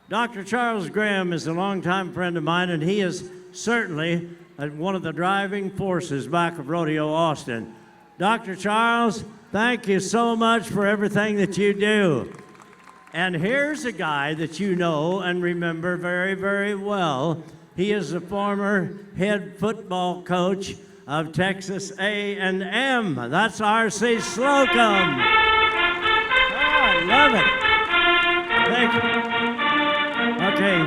Dr. Charles Graham is a longtime friend of mine, and he is certainly one of the driving forces back of Rodeo Austin. Dr. Charles, thank you so much for everything that you do. And here's a guy that you know and remember very, very well. He is the former head football coach of Texas A&M. That's R.C. Slocum. Oh, I love it. Thank you. Okay,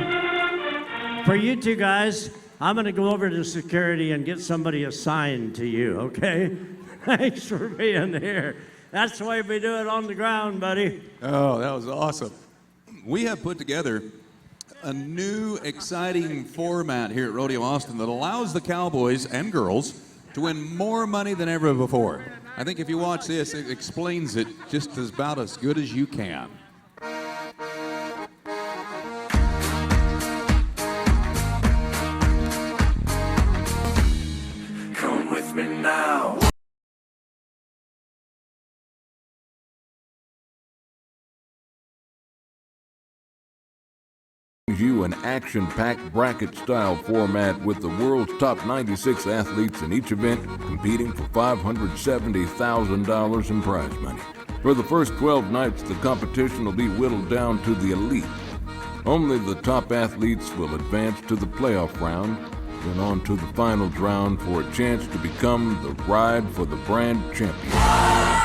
for you two guys, I'm going to go over to security and get somebody assigned to you, okay? Thanks for being here. That's the way we do it on the ground, buddy. Oh, that was awesome. We have put together a new, exciting format here at Rodeo Austin that allows the cowboys and girls to win more money than ever before. I think if you watch this, it explains it just about as good as you can. Come with me now. You an action-packed bracket-style format with the world's top 96 athletes in each event competing for $570,000 in prize money. For the first 12 nights, the competition will be whittled down to the elite. Only the top athletes will advance to the playoff round, then on to the finals round for a chance to become the Ride for the Brand champion.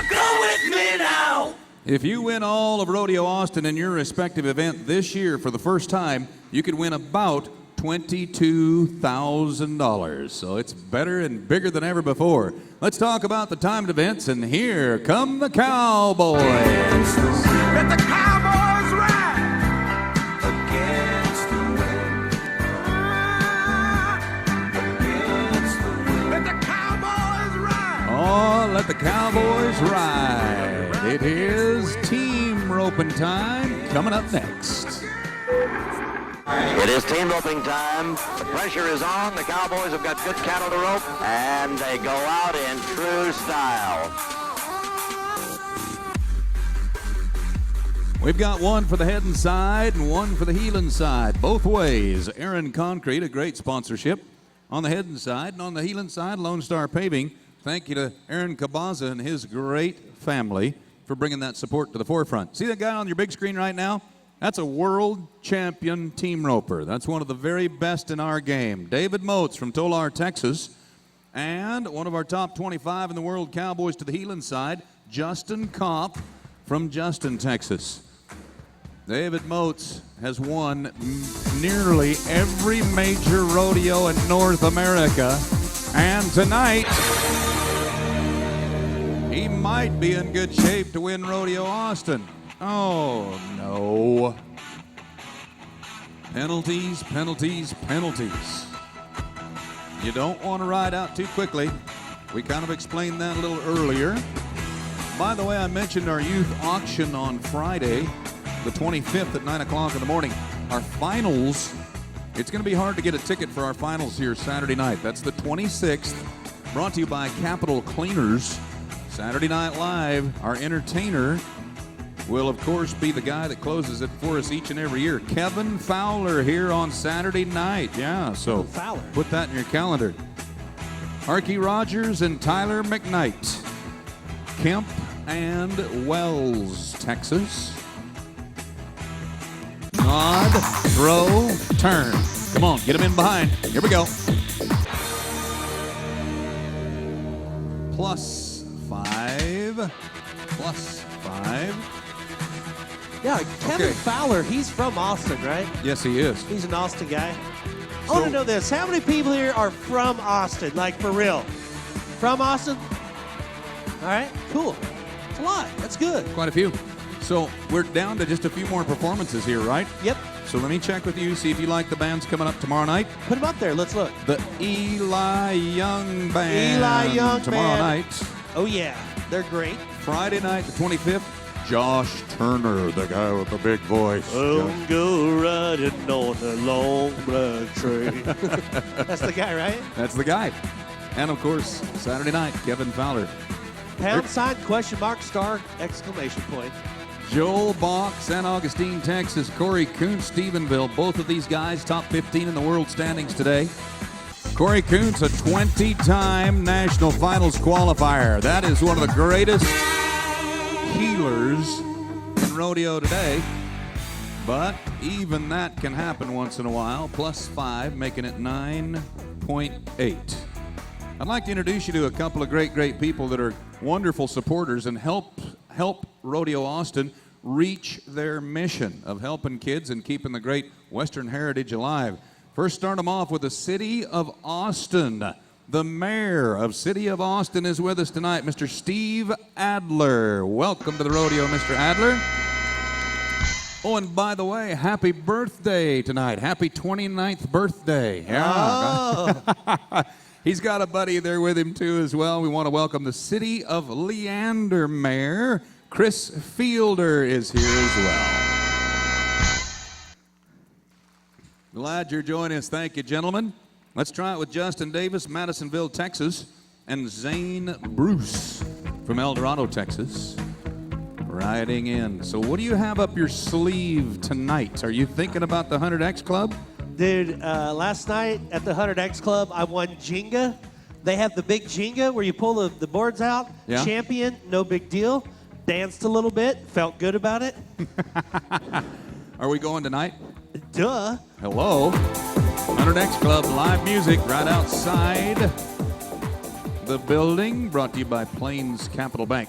Go with me now. If you win all of Rodeo Austin in your respective event this year for the first time, you could win about $22,000. So it's better and bigger than ever before. Let's talk about the timed events, and here come the Cowboys. Let the Cowboys ride against the wind. Against the wind. Let the Cowboys ride. Oh, let the Cowboys ride. It is team roping time coming up next. It is team roping time. The pressure is on. The Cowboys have got good cattle to rope, and they go out in true style. We've got one for the heading side and one for the heeling side. Both ways. Aaron Concrete, a great sponsorship on the heading side, and on the heeling side, Lone Star Paving. Thank you to Aaron Cabaza and his great family for bringing that support to the forefront. See that guy on your big screen right now? That's a world champion team roper. That's one of the very best in our game. David Moats from Tolar, Texas. And one of our top 25 in the world cowboys to the heeling side, Justin Kopp from Justin, Texas. David Moats has won nearly every major rodeo in North America. And tonight, he might be in good shape to win Rodeo Austin. Oh, no. Penalties, penalties, penalties. You don't want to ride out too quickly. We kind of explained that a little earlier. By the way, I mentioned our youth auction on Friday, the 25th at 9 o'clock in the morning. Our finals, it's going to be hard to get a ticket for our finals here Saturday night. That's the 26th, brought to you by Capital Cleaners. Saturday Night Live, our entertainer will, of course, be the guy that closes it for us each and every year. Kevin Fowler here on Saturday night. Yeah, so put that in your calendar. Archie Rogers and Tyler McKnight. Kemp and Wells, Texas. Nod, throw, turn. Come on, get him in behind. Here we go. +5. +5. Yeah, Kevin Fowler, he's from Austin, right? Yes, he is. He's an Austin guy. I want to know this. How many people here are from Austin, like for real? From Austin? All right, cool. It's a lot. That's good. Quite a few. So we're down to just a few more performances here, right? Yep. So let me check with you, see if you like the bands coming up tomorrow night. Put them up there. Let's look. The Eli Young Band. Eli Young tomorrow Band. night. Oh, yeah. They're great. Friday night, the 25th. Josh Turner, the guy with the big voice. I'm go riding on the long black train. That's the guy, right? That's the guy. And of course, Saturday night, Kevin Fowler. Pound sign, question mark, star, exclamation point. Joel Bach, San Augustine, Texas. Corey Kuntz, Stephenville. Both of these guys top 15 in the world standings today. Corey Kuntz, a 20-time national finals qualifier. That is one of the greatest healers in rodeo today. But even that can happen once in a while. +5, making it 9.8. I'd like to introduce you to a couple of great people that are wonderful supporters and help Rodeo Austin reach their mission of helping kids and keeping the great Western heritage alive. First, start them off with the City of Austin. The mayor of City of Austin is with us tonight, Mr. Steve Adler. Welcome to the rodeo, Mr. Adler. Oh, and by the way, happy birthday tonight. Happy 29th birthday. Yeah. Oh. He's got a buddy there with him, too, as well. We want to welcome the City of Leander Mayor. Chris Fielder is here as well. Glad you're joining us. Thank you, gentlemen. Let's try it with Justin Davis, Madisonville, Texas, and Zane Bruce from El Dorado, Texas, riding in. So what do you have up your sleeve tonight? Are you thinking about the 100X Club? Dude, last night at the 100X Club, I won Jenga. They have the big Jenga where you pull the boards out. Yeah. Champion, no big deal. Danced a little bit, felt good about it. Are we going tonight? Duh. Hello. 100X Club live music right outside the building, brought to you by Plains Capital Bank.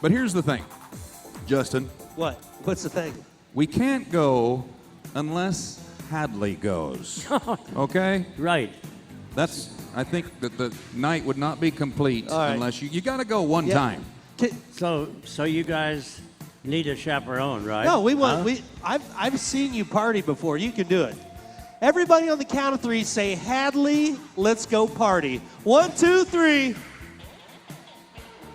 But here's the thing, Justin. What? What's the thing? We can't go unless Hadley goes. Okay? Right. I think that the night would not be complete All right. unless you got to go one Yeah. time. So you guys need a chaperone, right? No, we want. Huh? I've seen you party before. You can do it. Everybody on the count of 3 say, Hadley, let's go party. 1, 2, 3.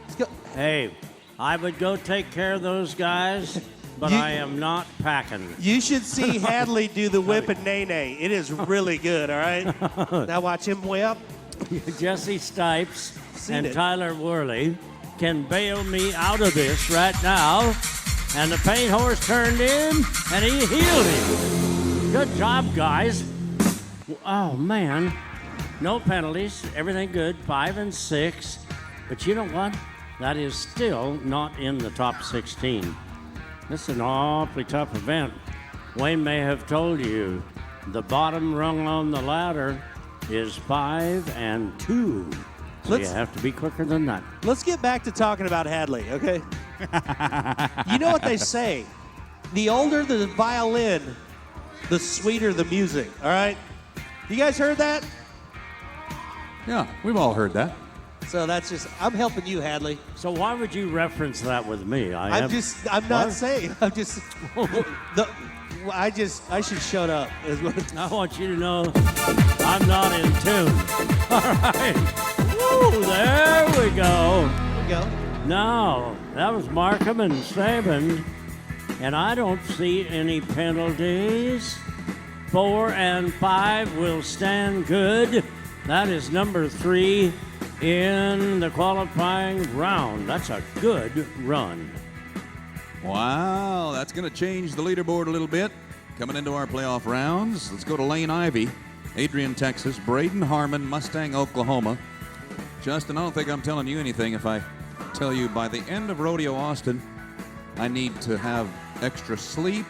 Let's go. Hey, I would go take care of those guys, but You- I am not packing. You should see Hadley do the whip and nay-nay. It is really good, all right? Now watch him whip. Jesse Stipes Seen and it. Tyler Worley can bail me out of this right now. And the paint horse turned in, and he healed him. Good job, guys. Oh, man. No penalties. Everything good. 5 and 6. But you know what? That is still not in the top 16. This is an awfully tough event. Wayne may have told you the bottom rung on the ladder is 5 and 2. So you have to be quicker than that. Let's get back to talking about Hadley, okay? You know what they say? The older the violin, the sweeter the music, all right? You guys heard that? Yeah, we've all heard that. So that's just, I'm helping you, Hadley. So why would you reference that with me? I'm not What? saying. I should shut up. Is what- I want you to know I'm not in tune. All right. Woo, there we go. There we go. No, that was Markham and Saban, and I don't see any penalties. 4 and 5 will stand good. That is number 3 in the qualifying round. That's a good run. Wow, that's going to change the leaderboard a little bit. Coming into our playoff rounds, let's go to Lane Ivy, Adrian, Texas, Braden Harmon, Mustang, Oklahoma. Justin, I don't think I'm telling you anything if I tell you by the end of Rodeo Austin, I need to have extra sleep,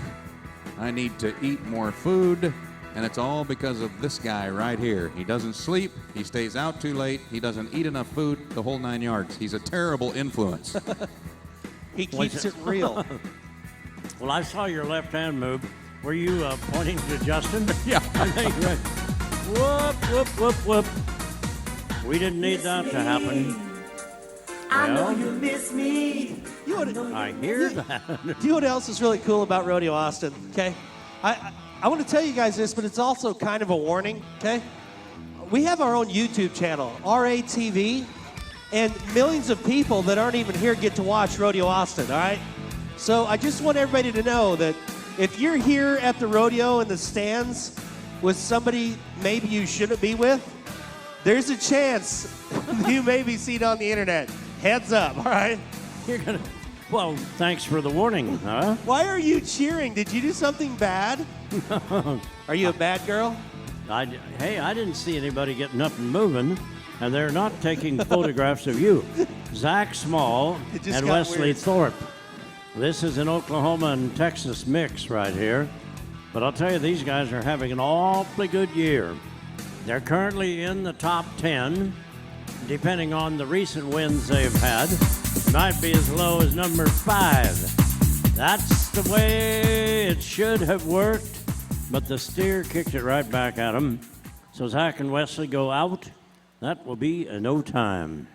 I need to eat more food, and it's all because of this guy right here. He doesn't sleep, he stays out too late, he doesn't eat enough food, the whole 9 yards. He's a terrible influence. He keeps it real. Well, I saw your left hand move. Were you pointing to Justin? Yeah. I think right. Whoop, whoop, whoop, whoop. We didn't need that to happen. I know Well. you miss me. You know what, I hear that. do you know what else is really cool about Rodeo Austin? Okay, I want to tell you guys this, but it's also kind of a warning. Okay, we have our own YouTube channel, RATV, and millions of people that aren't even here get to watch Rodeo Austin. All right, so I just want everybody to know that if you're here at the rodeo in the stands with somebody maybe you shouldn't be with, there's a chance you may be seen on the internet. Heads up, all right? You're gonna. Well, thanks for the warning, huh? Why are you cheering? Did you do something bad? Are you a bad girl? Hey, I didn't see anybody getting up and moving, and they're not taking photographs of you. Zach Small It just and got Wesley weird. Thorpe. This is an Oklahoma and Texas mix right here. But I'll tell you, these guys are having an awfully good year. They're currently in the top 10, depending on the recent wins they've had. Might be as low as number 5. That's the way it should have worked, but the steer kicked it right back at them. So Zach and Wesley go out. That will be in no time.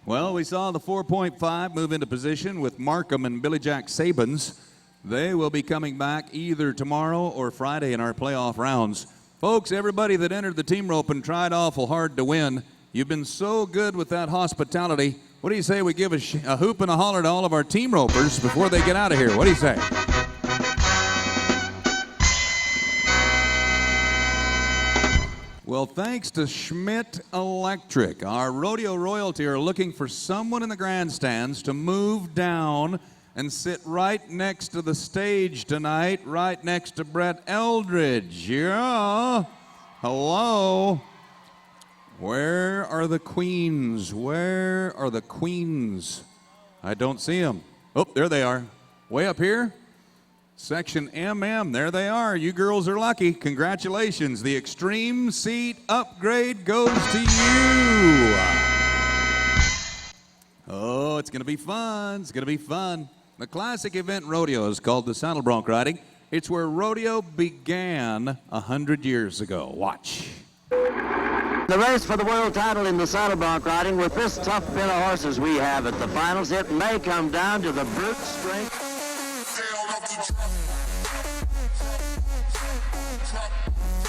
Well, we saw the 4.5 move into position with Markham and Billy Jack Sabins. They will be coming back either tomorrow or Friday in our playoff rounds. Folks, everybody that entered the team rope and tried awful hard to win, you've been so good with that hospitality. What do you say we give a hoop and a holler to all of our team ropers before they get out of here? What do you say? Well, thanks to Schmidt Electric, our rodeo royalty are looking for someone in the grandstands to move down and sit right next to the stage tonight, right next to Brett Eldridge. Yeah. Hello. Where are the queens? Where are the queens? I don't see them. Oh, there they are. Way up here. Section MM, there they are. You girls are lucky. Congratulations. The extreme seat upgrade goes to you. Oh, it's going to be fun. It's going to be fun. The classic event rodeo is called the saddle bronc riding. It's where rodeo began 100 years ago. Watch. The race for the world title in the saddle bronc riding, with this tough bin of horses we have at the finals, it may come down to the brute strength.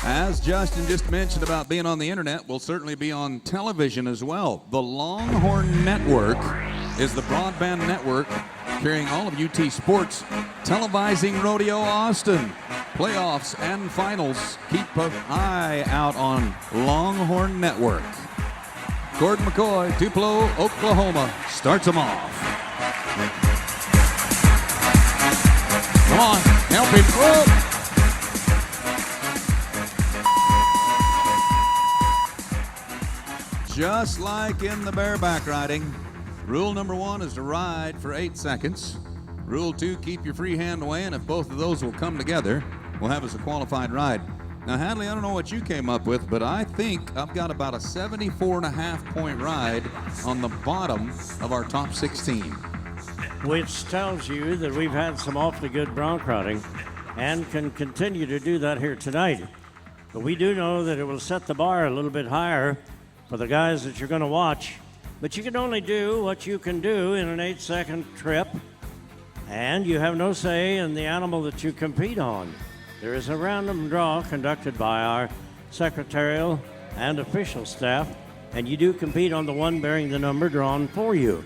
As Justin just mentioned about being on the internet, we'll certainly be on television as well. The Longhorn Network is the broadband network carrying all of UT sports, televising Rodeo Austin. Playoffs and finals. Keep an eye out on Longhorn Network. Gordon McCoy, Tupelo, Oklahoma, starts them off. Come on, help him. Whoa. Just like in the bareback riding, rule number 1 is to ride for 8 seconds. Rule 2, keep your free hand away, and if both of those will come together, we'll have us a qualified ride. Now, Hadley, I don't know what you came up with, but I think I've got about a 74.5-point ride on the bottom of our top 16. Which tells you that we've had some awfully good bronc riding and can continue to do that here tonight. But we do know that it will set the bar a little bit higher for the guys that you're going to watch. But you can only do what you can do in an 8-second trip, and you have no say in the animal that you compete on. There is a random draw conducted by our secretarial and official staff, and you do compete on the one bearing the number drawn for you.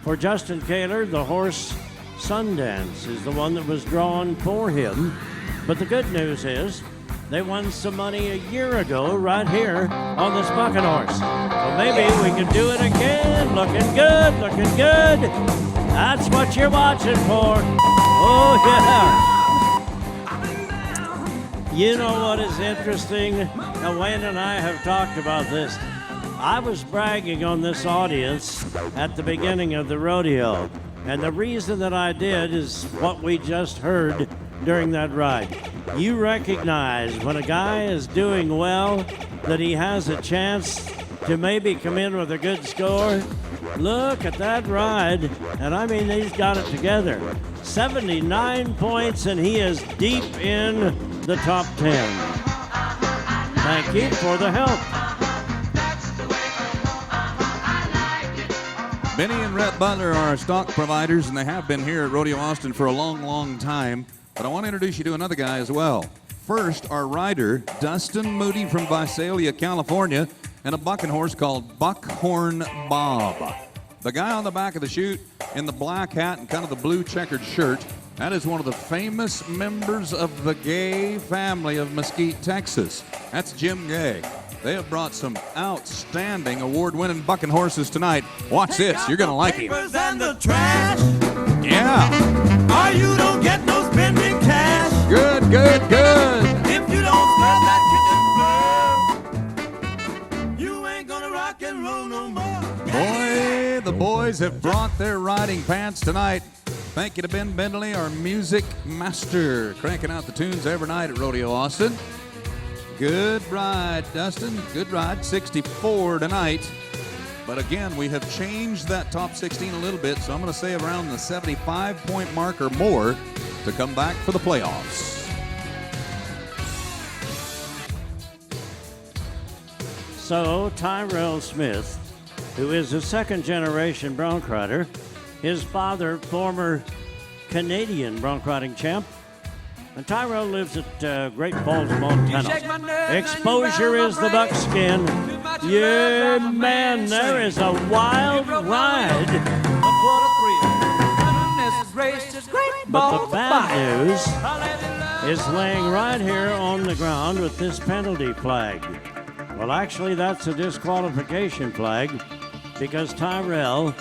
For Justin Kaler, the horse Sundance is the one that was drawn for him. But the good news is they won some money a year ago right here on this bucking horse. So maybe we can do it again. Looking good, looking good. That's what you're watching for. Oh, yeah. You know what is interesting? Now, Wayne and I have talked about this. I was bragging on this audience at the beginning of the rodeo. And the reason that I did is what we just heard during that ride. You recognize when a guy is doing well that he has a chance to maybe come in with a good score. Look at that ride, and I mean, he's got it together. 79 points, and he is deep in the top 10. Thank you for the help. Benny and Rhett Butler are our stock providers, and they have been here at Rodeo Austin for a long, long time. But I want to introduce you to another guy as well. First, our rider, Dustin Moody from Visalia, California, and a bucking horse called Buckhorn Bob. The guy on the back of the chute in the black hat and kind of the blue checkered shirt, that is one of the famous members of the Gay family of Mesquite, Texas. That's Jim Gay. They have brought some outstanding award-winning bucking horses tonight. Watch this. You're going to like him. And the trash. Yeah. Or you don't get no spending cash. Good, good, good. If you don't scrub that kitchen floor, you ain't gonna rock and roll no more. Boy, the boys have brought their riding pants tonight. Thank you to Ben Bentley, our music master, cranking out the tunes every night at Rodeo Austin. Good ride, Dustin. Good ride. 64 tonight. But again, we have changed that top 16 a little bit, so I'm going to say around the 75-point mark or more to come back for the playoffs. So, Tyrell Smith, who is a second-generation bronc rider, his father, former Canadian bronc riding champ, and Tyrell lives at Great Falls, Montana. Exposure is the buckskin. Yeah, man, there is a wild ride. But the bad news is laying right here on the ground with this penalty flag. Well, actually, that's a disqualification flag because Tyrell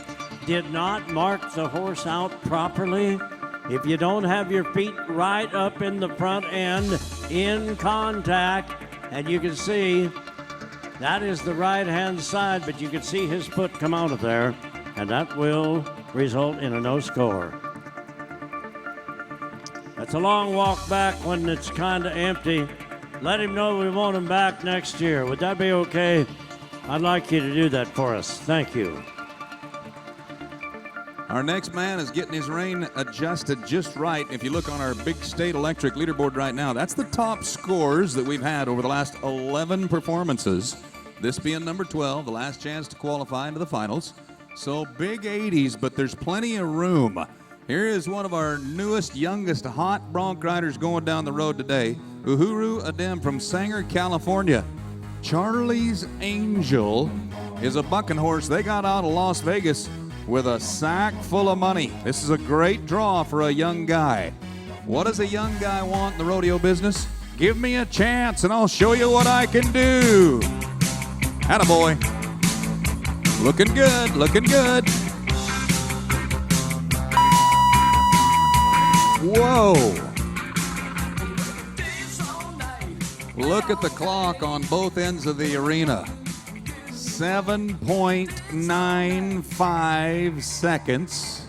did not mark the horse out properly. If you don't have your feet right up in the front end in contact, and you can see that is the right-hand side, but you can see his foot come out of there, and that will result in a no score. That's a long walk back when it's kind of empty. Let him know we want him back next year. Would that be okay? I'd like you to do that for us. Thank you. Our next man is getting his rein adjusted just right. If you look on our Big State Electric leaderboard right now, that's the top scores that we've had over the last 11 performances. This being number 12, the last chance to qualify into the finals. So big 80s, but there's plenty of room. Here is one of our newest, youngest hot bronc riders going down the road today, Uhuru Adem from Sanger, California. Charlie's Angel is a bucking horse they got out of Las Vegas with a sack full of money. This is a great draw for a young guy. What does a young guy want in the rodeo business? Give me a chance and I'll show you what I can do. Attaboy. Looking good, looking good. Whoa. Look at the clock on both ends of the arena. 7.95 seconds.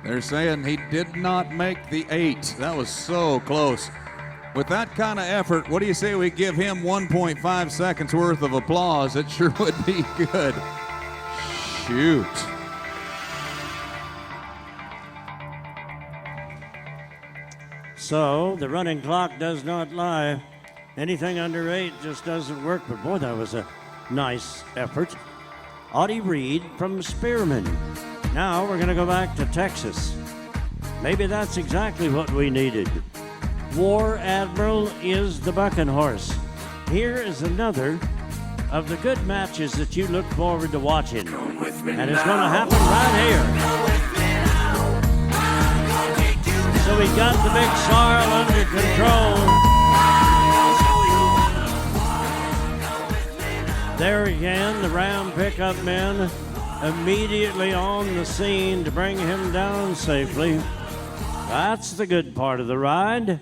They're saying he did not make the 8. That was so close. With that kind of effort, what do you say we give him 1.5 seconds worth of applause? It sure would be good. Shoot. So the running clock does not lie. Anything under 8 just doesn't work. But boy, that was a nice effort. Audie Reed from Spearman. Now we're going to go back to Texas. Maybe that's exactly what we needed. War Admiral is the bucking horse. Here is another of the good matches that you look forward to watching. And it's going to happen right here. So we got the big sorrel under control. There again, the Ram pickup men immediately on the scene to bring him down safely. That's the good part of the ride.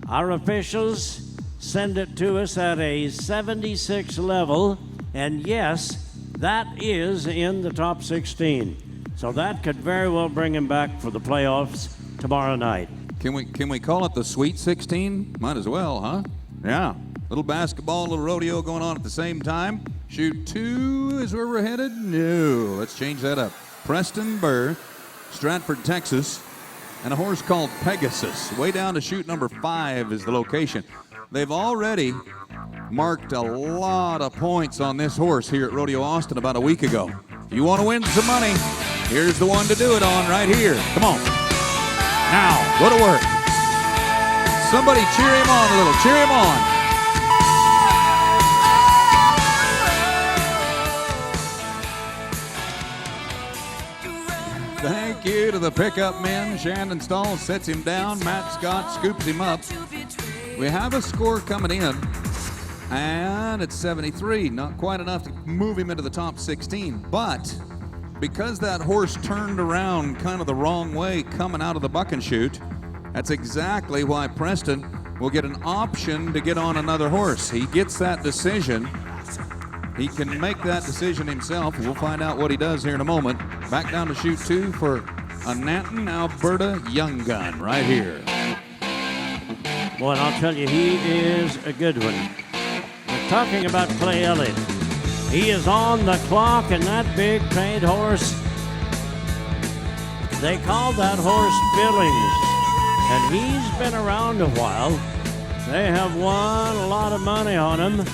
Our officials send it to us at a 76 level, and yes, that is in the top 16. So that could very well bring him back for the playoffs tomorrow night. Can we call it the Sweet 16? Might as well, huh? Yeah. Little basketball, little rodeo going on at the same time. Shoot 2 is where we're headed? No. Let's change that up. Preston Burr, Stratford, Texas, and a horse called Pegasus. Way down to chute number 5 is the location. They've already marked a lot of points on this horse here at Rodeo Austin about a week ago. If you want to win some money, here's the one to do it on right here. Come on. Now, go to work. Somebody cheer him on a little. Cheer him on. Thank you to the pickup men. Shandon Stahl sets him down. Matt Scott scoops him up. We have a score coming in, and it's 73. Not quite enough to move him into the top 16, but because that horse turned around kind of the wrong way coming out of the buck and shoot, that's exactly why Preston will get an option to get on another horse. He gets that decision. He can make that decision himself. We'll find out what he does here in a moment. Back down to shoot 2 for a Nanton, Alberta young gun right here. Boy, and I'll tell you, he is a good one. We're talking about Clay Elliott. He is on the clock, and that big paint horse, they call that horse Billings, and he's been around a while. They have won a lot of money on him.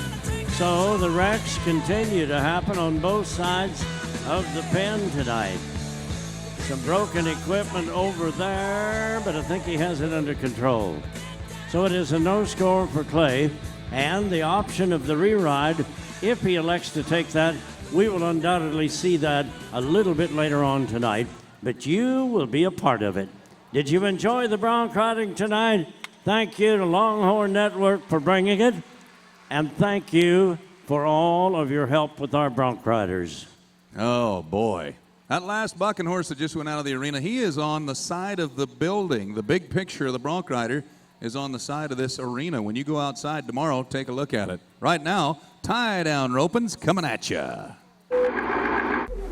So the wrecks continue to happen on both sides of the pen tonight. Some broken equipment over there, but I think he has it under control. So it is a no score for Clay, and the option of the re-ride, if he elects to take that, we will undoubtedly see that a little bit later on tonight, but you will be a part of it. Did you enjoy the bronc riding tonight? Thank you to Longhorn Network for bringing it. And thank you for all of your help with our bronc riders. Oh, boy. That last bucking horse that just went out of the arena, he is on the side of the building. The big picture of the bronc rider is on the side of this arena. When you go outside tomorrow, take a look at it. Right now, tie-down roping's coming at you.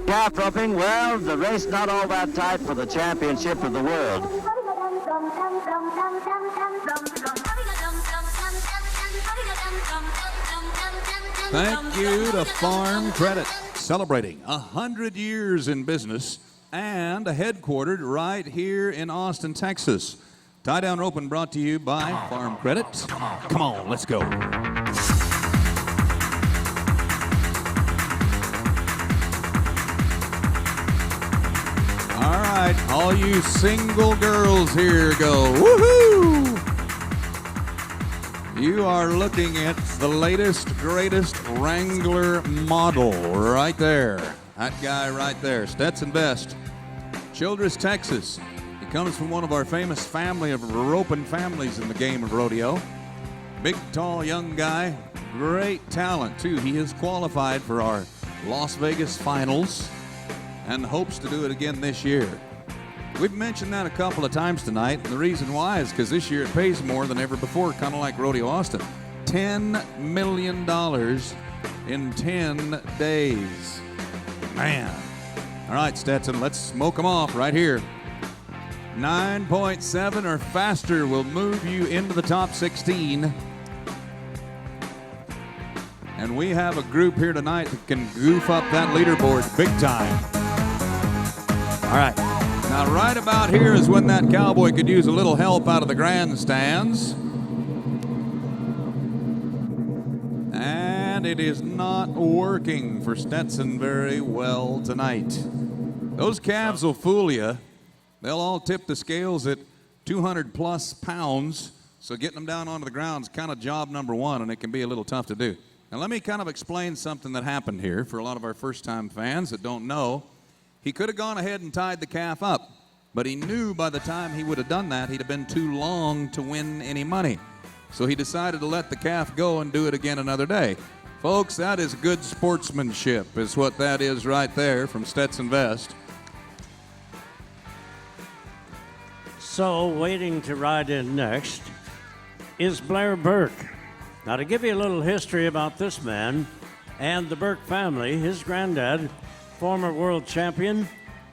Calf roping, well, the race not all that tight for the championship of the world. Thank you to Farm Credit, celebrating 100 years in business and headquartered right here in Austin, Texas. Tie Down Roping brought to you by Farm Credit. Come on, let's go. All right, all you single girls here go. Woohoo! You are looking at the latest, greatest Wrangler model right there. That guy right there, Stetson Best, Childress, Texas. He comes from one of our famous family of roping families in the game of rodeo. Big, tall, young guy, great talent too. He is qualified for our Las Vegas finals and hopes to do it again this year. We've mentioned that a couple of times tonight, and the reason why is because this year it pays more than ever before, kind of like Rodeo Austin. $10 million in 10 days. Man. All right, Stetson, let's smoke them off right here. 9.7 or faster will move you into the top 16. And we have a group here tonight that can goof up that leaderboard big time. All right. Now, right about here is when that cowboy could use a little help out of the grandstands. And it is not working for Stetson very well tonight. Those calves will fool you. They'll all tip the scales at 200 plus pounds. So getting them down onto the ground is kind of job number one, and it can be a little tough to do. Now, let me kind of explain something that happened here for a lot of our first-time fans that don't know. He could have gone ahead and tied the calf up, but he knew by the time he would have done that, he'd have been too long to win any money. So he decided to let the calf go and do it again another day. Folks, that is good sportsmanship, is what that is right there from Stetson Best. So, waiting to ride in next is Blair Burke. Now, to give you a little history about this man and the Burke family, his granddad, former world champion.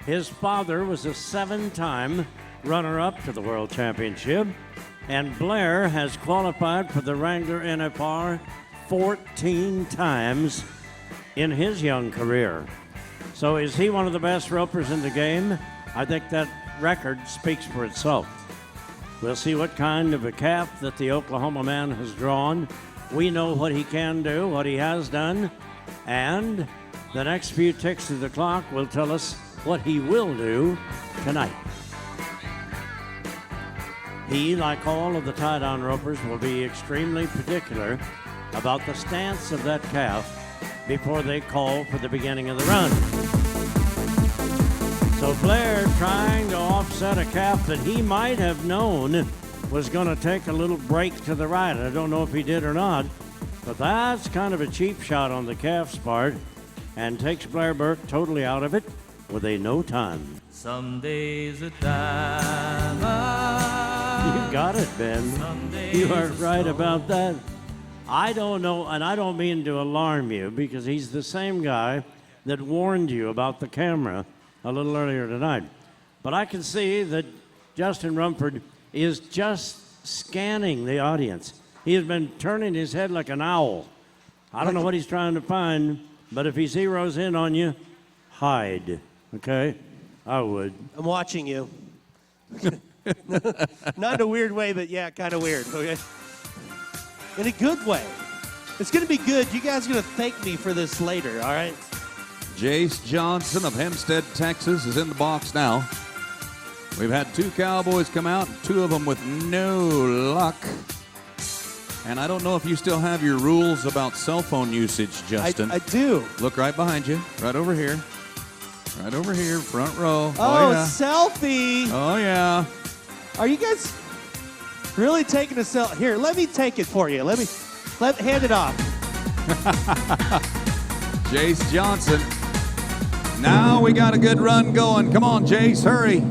His father was a 7-time runner-up to the world championship. And Blair has qualified for the Wrangler NFR 14 times in his young career. So is he one of the best ropers in the game? I think that record speaks for itself. We'll see what kind of a calf that the Oklahoma man has drawn. We know what he can do, what he has done, and the next few ticks of the clock will tell us what he will do tonight. He, like all of the tie-down ropers, will be extremely particular about the stance of that calf before they call for the beginning of the run. So Blair trying to offset a calf that he might have known was going to take a little break to the right. I don't know if he did or not, but that's kind of a cheap shot on the calf's part and takes Blair Burke totally out of it with a no time. Some days a diamond. You got it, Ben. You are right about that. I don't know, and I don't mean to alarm you, because he's the same guy that warned you about the camera a little earlier tonight. But I can see that Justin Rumford is just scanning the audience. He has been turning his head like an owl. I don't know what he's trying to find, but if he zeroes in on you, hide, okay? I would. I'm watching you. Not in a weird way, but yeah, kind of weird, okay? In a good way. It's going to be good. You guys are going to thank me for this later, all right? Jace Johnson of Hempstead, Texas is in the box now. We've had 2 Cowboys come out, 2 of them with no luck. And I don't know if you still have your rules about cell phone usage, Justin. I do. Look right behind you, right over here. Right over here, front row. Oh, yeah. selfie. Oh, yeah. Are you guys really taking a selfie? Here, let me take it for you. Hand it off. Jace Johnson. Now we got a good run going. Come on, Jace, hurry.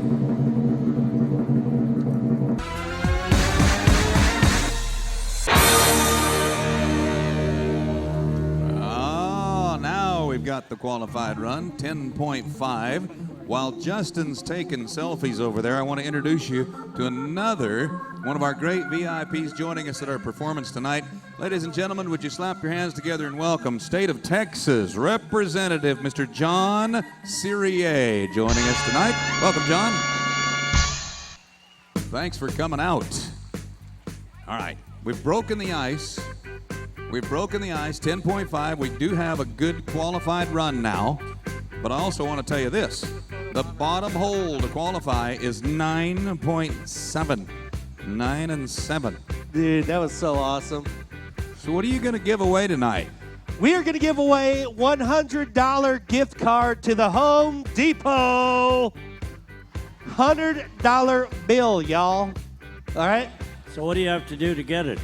Oh, now we've got the qualified run, 10.5. While Justin's taking selfies over there, I want to introduce you to another one of our great VIPs joining us at our performance tonight. Ladies and gentlemen, would you slap your hands together and welcome State of Texas Representative Mr. John Cyrier joining us tonight. Welcome, John. Thanks for coming out. All right, we've broken the ice. 10.5. We do have a good qualified run now. But I also want to tell you this. The bottom hole to qualify is 9.7. 9 and 7. Dude, that was so awesome. So what are you going to give away tonight? We are going to give away $100 gift card to the Home Depot. $100 bill, y'all. All right? So what do you have to do to get it?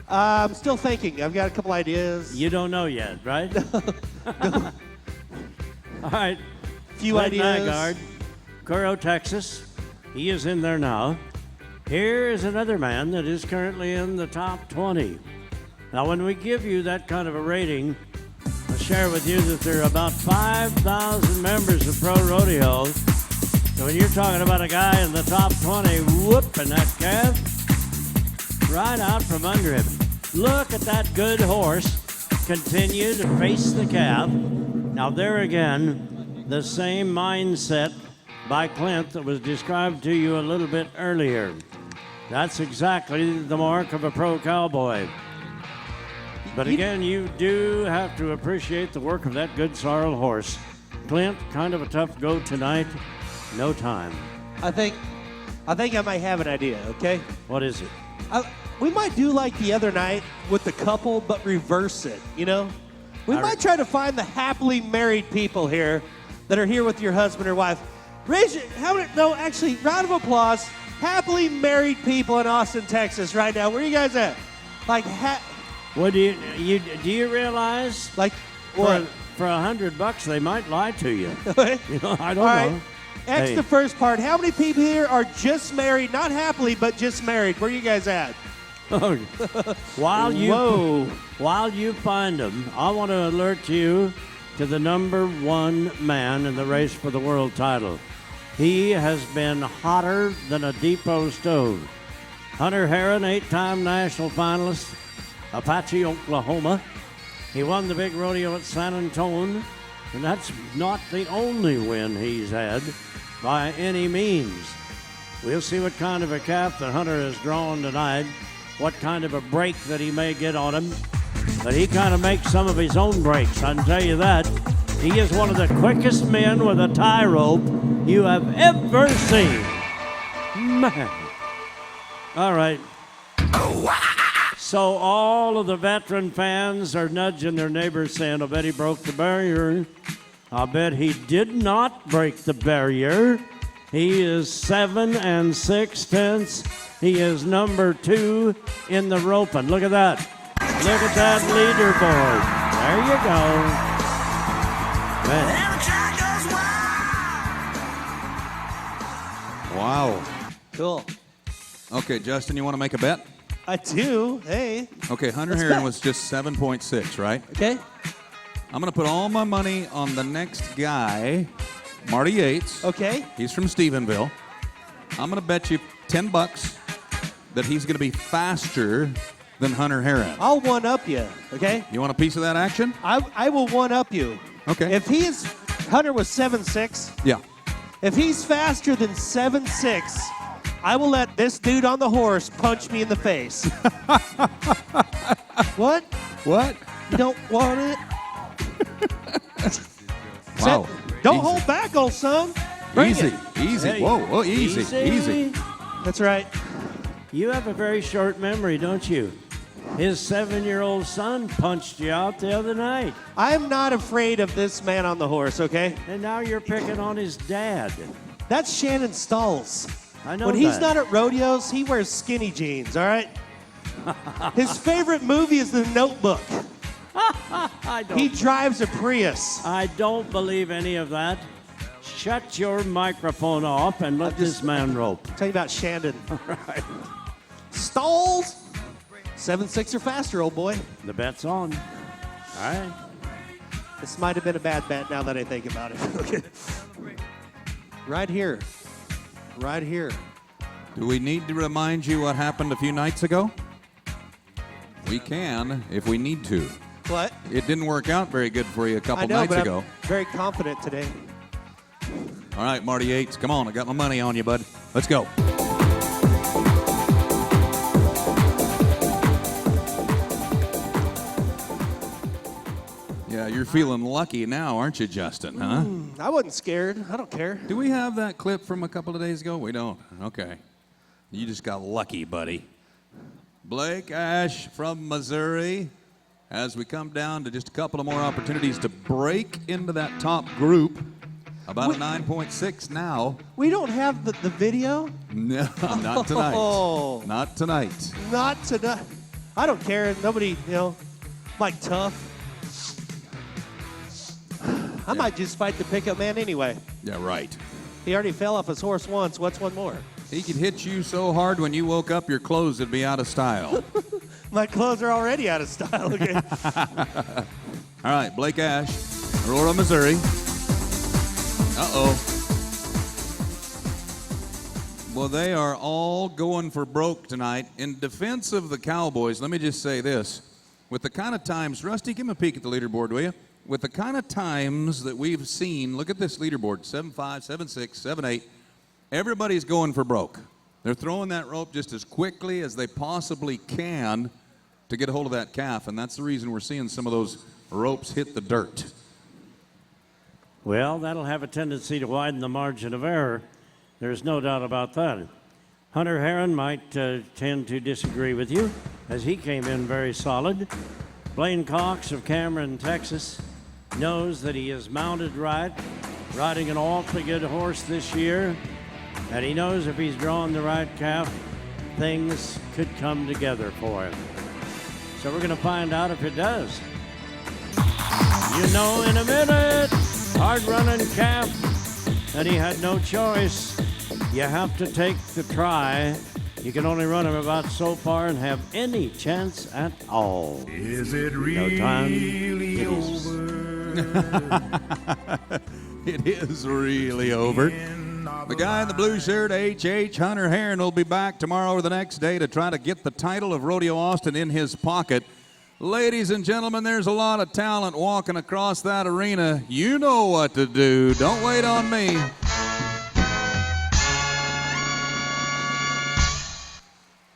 I'm still thinking. I've got a couple ideas. You don't know yet, right? All right. Few Clint ideas. Nygaard, Coro, Texas. He is in there now. Here is another man that is currently in the top 20. Now, when we give you that kind of a rating, I'll share with you that there are about 5,000 members of Pro Rodeo. So when you're talking about a guy in the top 20 whooping that calf right out from under him. Look at that good horse continue to face the calf. Now there again, the same mindset by Clint that was described to you a little bit earlier. That's exactly the mark of a pro cowboy. But again, you do have to appreciate the work of that good sorrel horse. Clint, kind of a tough go tonight. No time. I think I might have an idea, okay? What is it? We might do like the other night with the couple, but reverse it, you know? We might try to find the happily married people here that are here with your husband or wife. Raise your, round of applause. Happily married people in Austin, Texas right now. Where are you guys at? Like, what do you realize? Like, for $100 they might lie to you. You know, I don't know. Right. X the first part. How many people here are just married, not happily, but just married? Where are you guys at? While you find them, I want to alert you to the #1 man in the race for the world title. He has been hotter than a depot stove. Hunter Heron, 8-time national finalist, Apache, Oklahoma. He won the big rodeo at San Antonio, and that's not the only win he's had by any means. We'll see what kind of a calf that Hunter has drawn tonight. what kind of a break that he may get on him. But he kind of makes some of his own breaks, I can tell you that. He is one of the quickest men with a tie rope you have ever seen. Man. All right. So all of the veteran fans are nudging their neighbors saying, I bet he broke the barrier. I bet he did not break the barrier. He is 7 6/10. He is number 2 in the roping. Look at that. Look at that leaderboard. There you go. Man. Wow. Cool. Okay, Justin, you want to make a bet? I do. Hey. Okay, Hunter Let's Heron bet. was just 7.6, right? Okay. I'm going to put all my money on the next guy, Marty Yates. Okay. He's from Stephenville. I'm going to bet you $10 that he's going to be faster than Hunter Heron. I'll one-up you, okay? You want a piece of that action? I will one-up you. Okay. If Hunter was 7'6", Yeah. if he's faster than 7'6", I will let this dude on the horse punch me in the face. What? What? You don't want it? Wow. Don't Easy. hold back, old son. Bring Easy. it. Easy. Hey, Whoa, easy. Easy. That's right. You have a very short memory, don't you? His 7-year-old son punched you out the other night. I'm not afraid of this man on the horse, okay? And now you're picking on his dad. That's Shannon Stalls. I know When he's that. not at rodeos, he wears skinny jeans, all right? His favorite movie is The Notebook. He drives a Prius. I don't believe any of that. Shut your microphone off and let this man rope. Tell you about Shandon. Right. Stalls. 7'6" or faster, old boy. The bet's on. All right. This might have been a bad bet now that I think about it. Okay. Right here. Right here. Do we need to remind you what happened a few nights ago? We can if we need to. What? It didn't work out very good for you a couple I know, nights but ago. I'm very confident today. All right, Marty Yates, come on. I got my money on you, bud. Let's go. Yeah, you're feeling lucky now, aren't you, Justin, huh? I wasn't scared. I don't care. Do we have that clip from a couple of days ago? We don't. Okay. You just got lucky, buddy. Blake Ash from Missouri. As we come down to just a couple of more opportunities to break into that top group. About a 9.6 now. We don't have the video? No, not tonight. Oh. Not tonight. Not tonight. I don't care. Nobody, Mike Tough. I might just fight the pickup man anyway. Yeah, right. He already fell off his horse once. What's one more? He could hit you so hard when you woke up, your clothes would be out of style. My clothes are already out of style. Okay. All right, Blake Ash, Aurora, Missouri. Uh-oh. Well, they are all going for broke tonight. In defense of the Cowboys, let me just say this. With the kind of times, Rusty, give him a peek at the leaderboard, will you? With the kind of times that we've seen, look at this leaderboard, 7-5, 7-6, 7-8. Everybody's going for broke. They're throwing that rope just as quickly as they possibly can to get a hold of that calf, and that's the reason we're seeing some of those ropes hit the dirt. Well, that'll have a tendency to widen the margin of error. There's no doubt about that. Hunter Heron might tend to disagree with you, as he came in very solid. Blaine Cox of Cameron, Texas, knows that he is mounted right, riding an awfully good horse this year, and he knows if he's drawing the right calf, things could come together for him. So we're going to find out if it does. You know in a minute, hard-running calf, and he had no choice. You have to take the try. You can only run him about so far and have any chance at all. Is it No time. really It is. over? It is really over. The guy in the blue shirt, H.H. Hunter Heron, will be back tomorrow or the next day to try to get the title of Rodeo Austin in his pocket. Ladies and gentlemen, there's a lot of talent walking across that arena. You know what to do. Don't wait on me.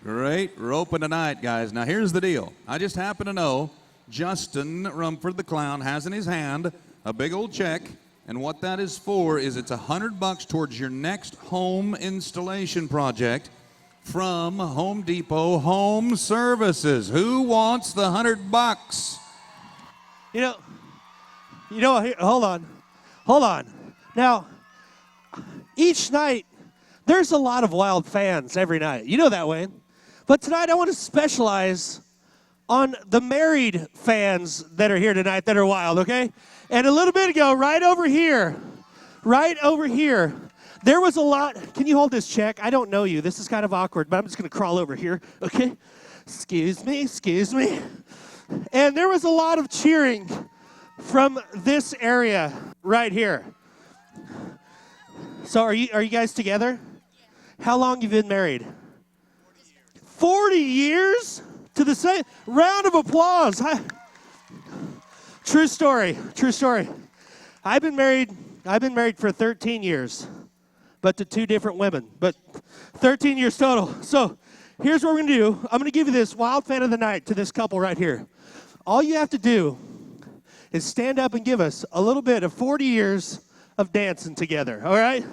Great roping tonight, guys. Now, here's the deal. I just happen to know Justin Rumford the Clown has in his hand a big old check, and what that is for is it's $100 towards your next home installation project from Home Depot Home Services. Who wants the $100? You know, here, hold on. Now, each night, there's a lot of Wild fans every night. You know that, Wayne. But tonight, I want to specialize on the married fans that are here tonight that are Wild, okay? And a little bit ago, right over here, there was a lot. Can you hold this check? I don't know you. This is kind of awkward, but I'm just going to crawl over here, okay? Excuse me. And there was a lot of cheering from this area right here. So are you guys together? How long you been married? 40 years? To the same round of applause. True story. I've been married for 13 years, but to 2 different women, but 13 years total. So here's what we're gonna do. I'm gonna give you this Wild Fan of the Night to this couple right here. All you have to do is stand up and give us a little bit of 40 years of dancing together, all right?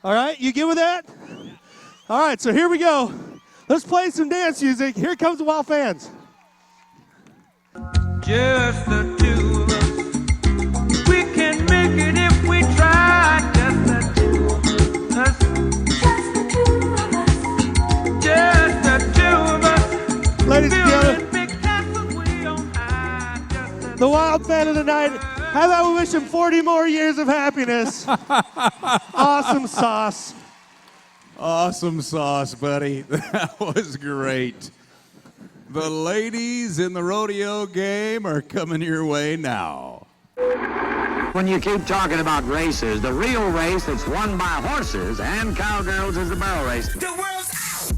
All right, you good with that? All right, so here we go. Let's play some dance music. Here comes the Wild Fans. Just the two of us. We can make it if we try. Just the two of us. Just the two of us. Ladies and gentlemen, the Wild Fan of the Night. How about we wish him 40 more years of happiness? Awesome sauce. Awesome sauce, buddy. That was great. The ladies in the rodeo game are coming your way now. When you keep talking about races, the real race that's won by horses and cowgirls is the barrel race. The world's out.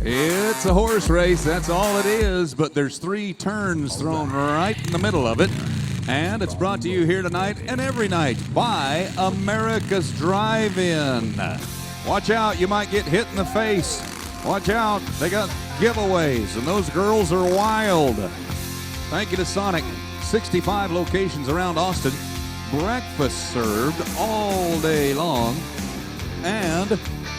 It's a horse race, that's all it is, but there's 3 turns thrown right in the middle of it. And it's brought to you here tonight and every night by America's Drive-In. Watch out, you might get hit in the face. Watch out, they got giveaways, and those girls are wild. Thank you to Sonic. 65 locations around Austin. Breakfast served all day long. And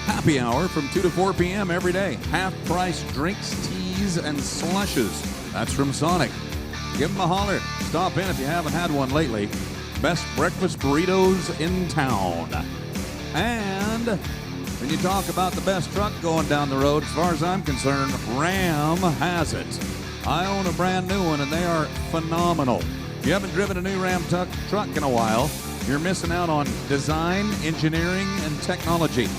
happy hour from 2 to 4 p.m. every day. Half-price drinks, teas, and slushes. That's from Sonic. Give them a holler. Stop in if you haven't had one lately. Best breakfast burritos in town. And when you talk about the best truck going down the road, as far as I'm concerned, Ram has it. I own a brand new one, and they are phenomenal. If you haven't driven a new Ram truck in a while, you're missing out on design, engineering, and technology.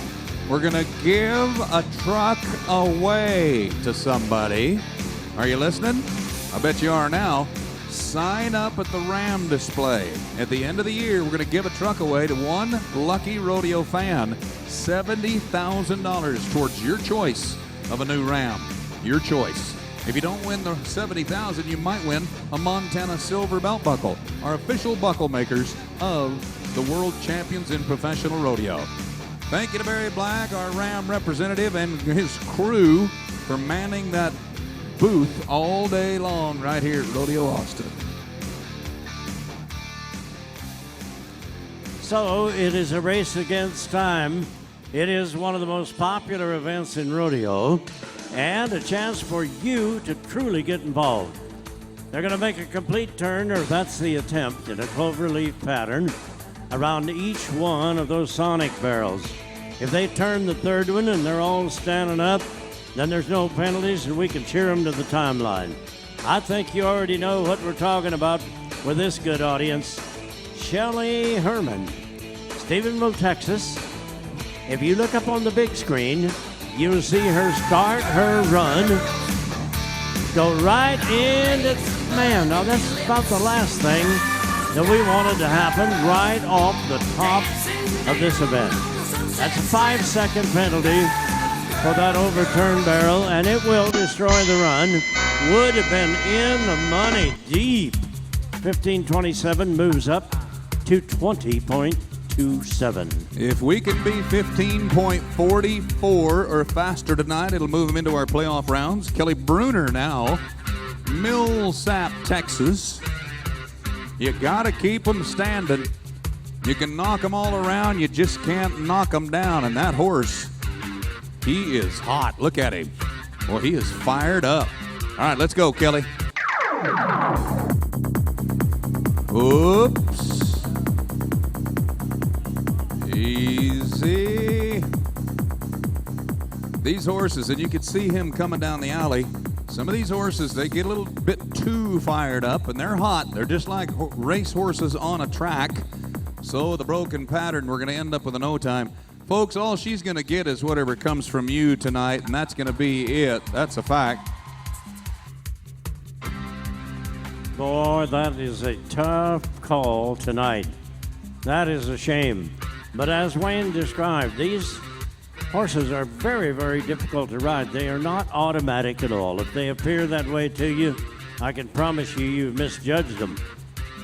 We're going to give a truck away to somebody. Are you listening? I bet you are now. Sign up at the Ram display. At the end of the year, we're going to give a truck away to one lucky rodeo fan. $70,000 towards your choice of a new Ram. Your choice. If you don't win the $70,000, you might win a Montana Silver Belt Buckle, our official buckle makers of the world champions in professional rodeo. Thank you to Barry Black, our Ram representative, and his crew for manning that booth all day long right here at Rodeo Austin. So it is a race against time. It is one of the most popular events in rodeo and a chance for you to truly get involved. They're going to make a complete turn, or that's the attempt, in a cloverleaf pattern around each one of those Sonic barrels. If they turn the third one and they're all standing up, then there's no penalties and we can cheer them to the timeline. I think you already know what we're talking about with this good audience. Shelly Herman, Stephenville, Texas. If you look up on the big screen, you'll see her start her run. Go right into, man, now that's about the last thing that we wanted to happen right off the top of this event. That's a 5-second penalty for that overturned barrel, and it will destroy the run. Would have been in the money deep. 15:27 moves up to 20.2. 127. If we can be 15.44 or faster tonight, it'll move them into our playoff rounds. Kelly Bruner now, Millsap, Texas. You got to keep them standing. You can knock them all around, you just can't knock them down. And that horse, he is hot. Look at him. Well, he is fired up. All right, let's go, Kelly. Oops. Easy. These horses, and you can see him coming down the alley. Some of these horses, they get a little bit too fired up, and they're hot. They're just like race horses on a track. So the broken pattern, we're going to end up with a no time. Folks, all she's going to get is whatever comes from you tonight, and that's going to be it. That's a fact. Boy, that is a tough call tonight. That is a shame. But as Wayne described, these horses are very, very difficult to ride. They are not automatic at all. If they appear that way to you, I can promise you you've misjudged them.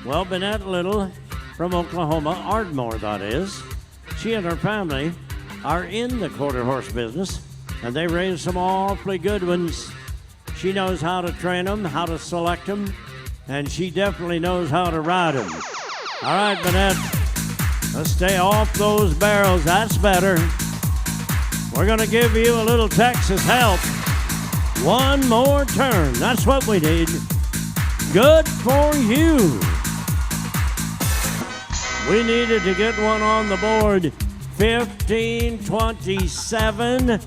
Well, Bennett Little from Oklahoma, Ardmore that is, she and her family are in the quarter horse business, and they raise some awfully good ones. She knows how to train them, how to select them, and she definitely knows how to ride them. All right, Bennett, let's stay off those barrels. That's better. We're going to give you a little Texas help. One more turn. That's what we need. Good for you. We needed to get one on the board. 1527.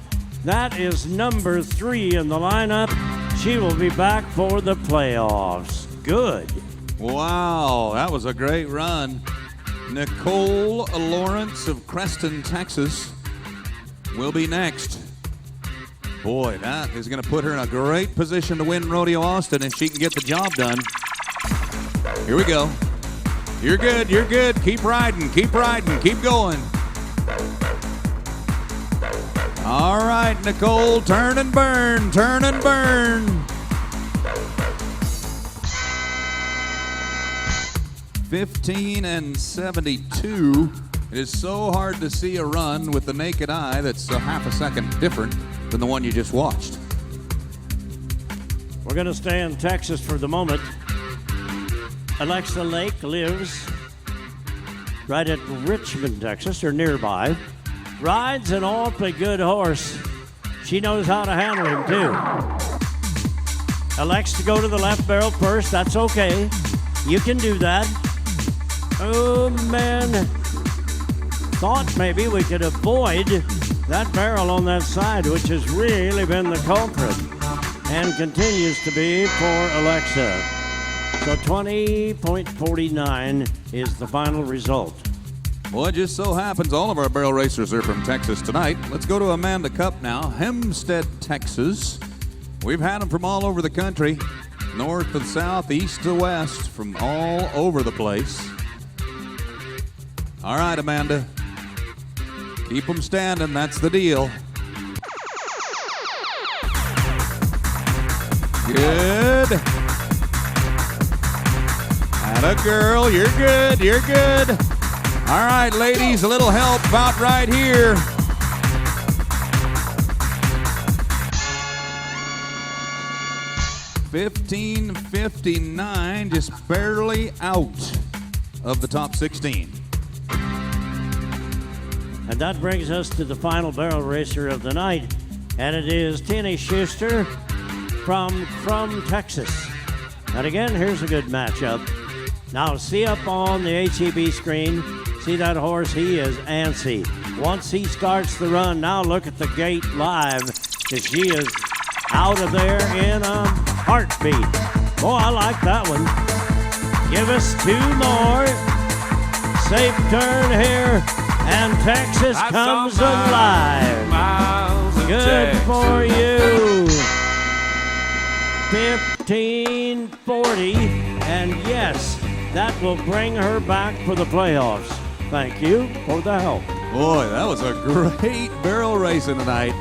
That is number 3 in the lineup. She will be back for the playoffs. Good. Wow, that was a great run. Nicole Lawrence of Creston, Texas, will be next. Boy, that is going to put her in a great position to win Rodeo Austin if she can get the job done. Here we go. You're good, you're good. Keep riding, keep riding, keep going. All right, Nicole, turn and burn, turn and burn. 15-72. It is so hard to see a run with the naked eye that's a half a second different than the one you just watched. We're going to stay in Texas for the moment. Alexa Lake lives right at Richmond, Texas, or nearby. Rides an awfully good horse. She knows how to handle him, too. Elects to go to the left barrel first. That's okay. You can do that. Oh, man. Thought maybe we could avoid that barrel on that side, which has really been the culprit and continues to be for Alexa. So 20.49 is the final result. Well, it just so happens all of our barrel racers are from Texas tonight. Let's go to Amanda Cup now, Hempstead, Texas. We've had them from all over the country, north and south, east to west, from all over the place. All right, Amanda. Keep them standing, that's the deal. Good. Atta girl, you're good, you're good. All right, ladies, a little help about right here. $15.59, just barely out of the top 16. And that brings us to the final barrel racer of the night, and it is Tenny Schuster from Texas. And again, here's a good matchup. Now, see up on the HEB screen, see that horse? He is antsy. Once he starts the run, now look at the gate live, because she is out of there in a heartbeat. Boy, I like that one. Give us 2 more. Safe turn here, and Texas comes alive. Good for you. 1540, and yes, that will bring her back for the playoffs. Thank you for the help. Boy, that was a great barrel racing tonight.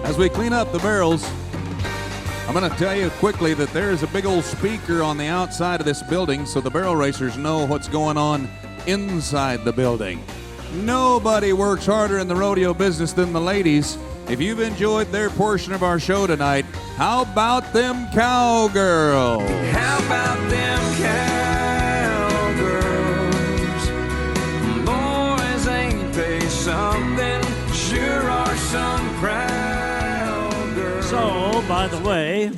As we clean up the barrels, I'm going to tell you quickly that there is a big old speaker on the outside of this building so the barrel racers know what's going on inside the building. Nobody works harder in the rodeo business than the ladies. If you've enjoyed their portion of our show tonight, how about them cowgirls? How about them cowgirls? Boys, ain't they something? Sure are some proud girls. So, by the way,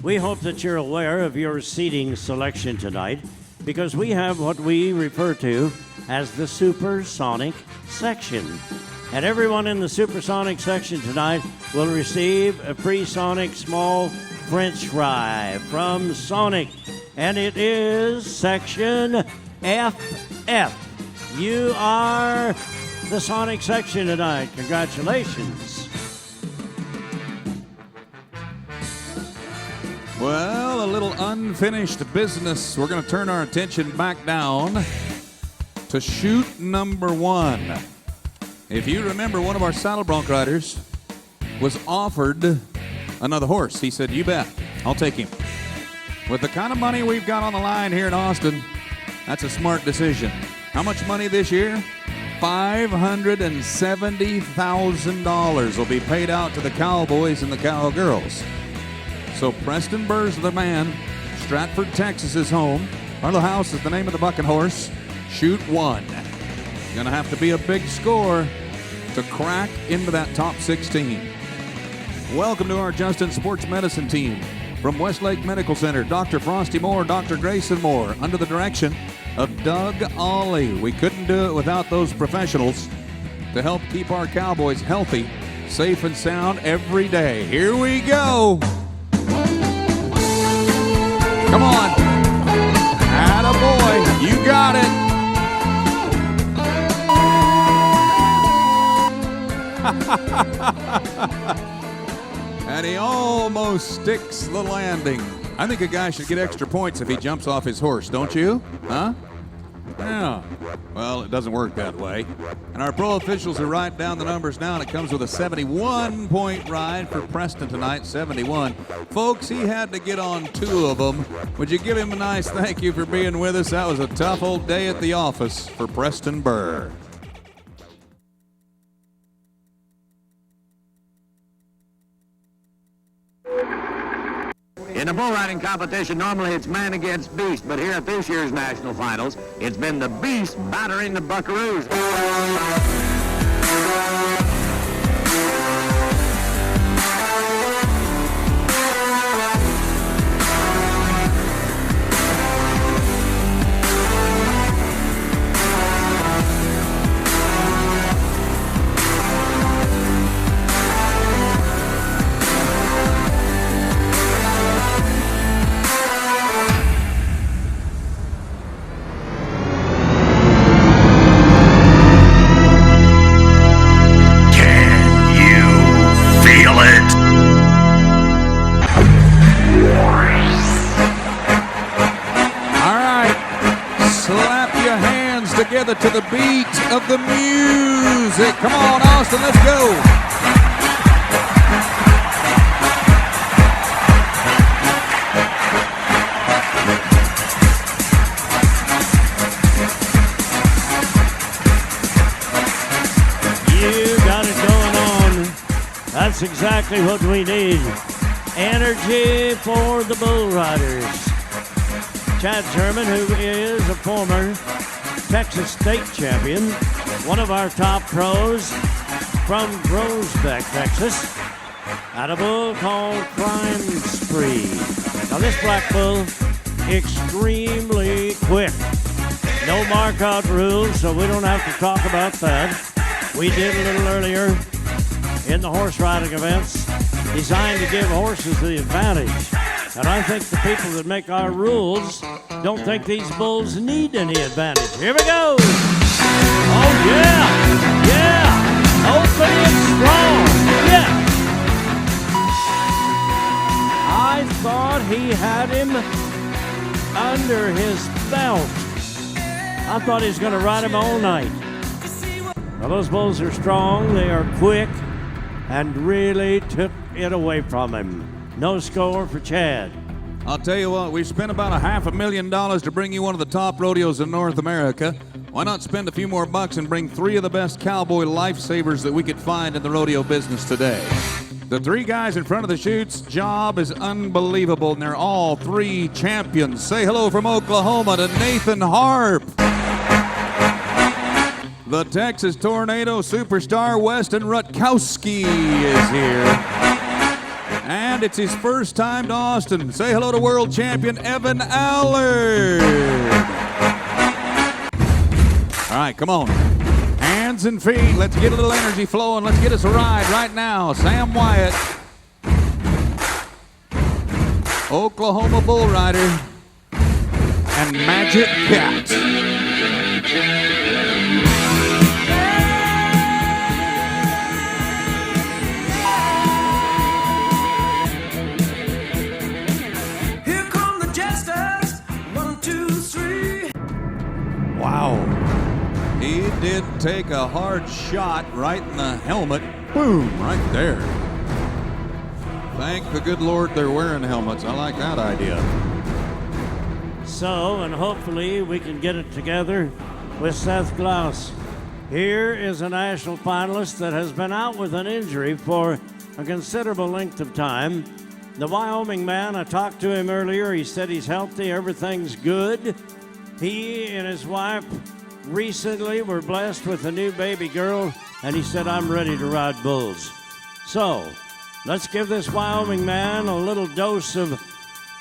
we hope that you're aware of your seating selection tonight, because we have what we refer to as the Supersonic section. And everyone in the Supersonic section tonight will receive a free Sonic small French fry from Sonic. And it is section FF. You are the Sonic section tonight. Congratulations. Well, a little unfinished business. We're going to turn our attention back down to chute number 1. If you remember, one of our saddle bronc riders was offered another horse. He said, "You bet, I'll take him." With the kind of money we've got on the line here in Austin, that's a smart decision. How much money this year? $570,000 will be paid out to the Cowboys and the Cowgirls. So Preston Burr's the man. Stratford, Texas is home. Harlow House is the name of the bucking horse. Chute 1. Gonna have to be a big score to crack into that top 16. Welcome to our Justin Sports Medicine team. From Westlake Medical Center, Dr. Frosty Moore, Dr. Grayson Moore, under the direction of Doug Ollie. We couldn't do it without those professionals to help keep our Cowboys healthy, safe, and sound every day. Here we go. Come on. Attaboy. You got it. And he almost sticks the landing. I think a guy should get extra points if he jumps off his horse, don't you? Huh? Yeah. Well, it doesn't work that way. And our pro officials are writing down the numbers now, and it comes with a 71-point ride for Preston tonight, 71. Folks, he had to get on 2 of them. Would you give him a nice thank you for being with us? That was a tough old day at the office for Preston Burr. In a bull riding competition, normally it's man against beast, but here at this year's national finals, it's been the beast battering the buckaroos. Together to the beat of the music. Come on, Austin, let's go. You got it going on. That's exactly what we need. Energy for the bull riders. Chad Sherman, who is a former Texas state champion, one of our top pros from Groesbeck, Texas, at a bull called Crime Spree. Now this black bull, extremely quick. No mark-out rules, so we don't have to talk about that. We did a little earlier in the horse riding events, designed to give horses the advantage. And I think the people that make our rules don't think these bulls need any advantage. Here we go. Oh, yeah. Yeah. Open and strong. Yeah. I thought he had him under his belt. I thought he was going to ride him all night. Well, those bulls are strong. They are quick and really took it away from him. No score for Chad. I'll tell you what, we spent about $500,000 to bring you one of the top rodeos in North America. Why not spend a few more bucks and bring 3 of the best cowboy lifesavers that we could find in the rodeo business today? The 3 guys in front of the chute's job is unbelievable, and they're all 3 champions. Say hello from Oklahoma to Nathan Harp. The Texas Tornado superstar Weston Rutkowski is here. And it's his first time to Austin. Say hello to world champion Evan Allard. All right, come on. Hands and feet. Let's get a little energy flowing. Let's get us a ride right now. Sam Wyatt, Oklahoma Bull Rider, and Magic Cat. Here come the jesters. 1, 2, 3. Wow. He did take a hard shot right in the helmet. Boom, right there. Thank the good Lord they're wearing helmets. I like that idea. So, and hopefully we can get it together with Seth Glaus. Here is a national finalist that has been out with an injury for a considerable length of time. The Wyoming man, I talked to him earlier. He said he's healthy, everything's good. He and his wife recently were blessed with a new baby girl, and he said, I'm ready to ride bulls. So, let's give this Wyoming man a little dose of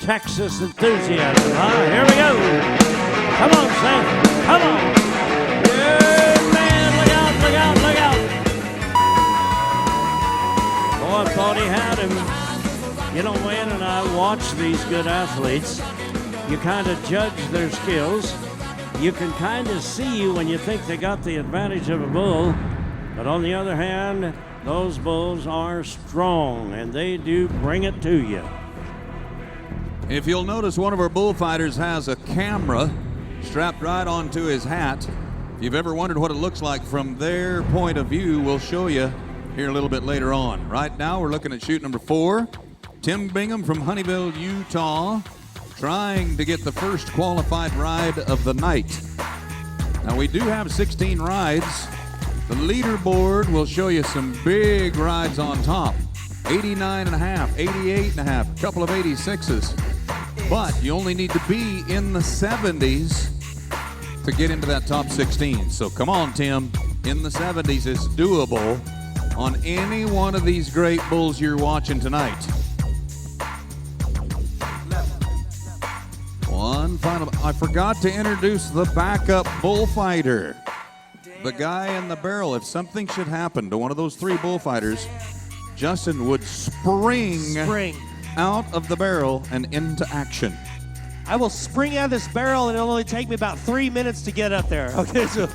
Texas enthusiasm, huh? Here we go. Come on, Seth. Come on. Good man. Look out, look out, look out. Oh, I thought he had him. You know, Wayne and I watch these good athletes. You kind of judge their skills. You can kind of see when you think they got the advantage of a bull. But on the other hand, those bulls are strong, and they do bring it to you. If you'll notice, one of our bullfighters has a camera strapped right onto his hat. If you've ever wondered what it looks like from their point of view, we'll show you here a little bit later on. Right now, we're looking at chute number 4. Tim Bingham from Honeyville, Utah, trying to get the first qualified ride of the night. Now, we do have 16 rides. The leaderboard will show you some big rides on top. 89.5, 88.5, a couple of 86s. But you only need to be in the 70s to get into that top 16. So come on, Tim. In the 70s is doable on any one of these great bulls you're watching tonight. One final. I forgot to introduce the backup bullfighter. The guy in the barrel. If something should happen to one of those 3 bullfighters, Justin would spring out of the barrel and into action. I will spring out of this barrel, and it'll only take me about 3 minutes to get up there. Okay, so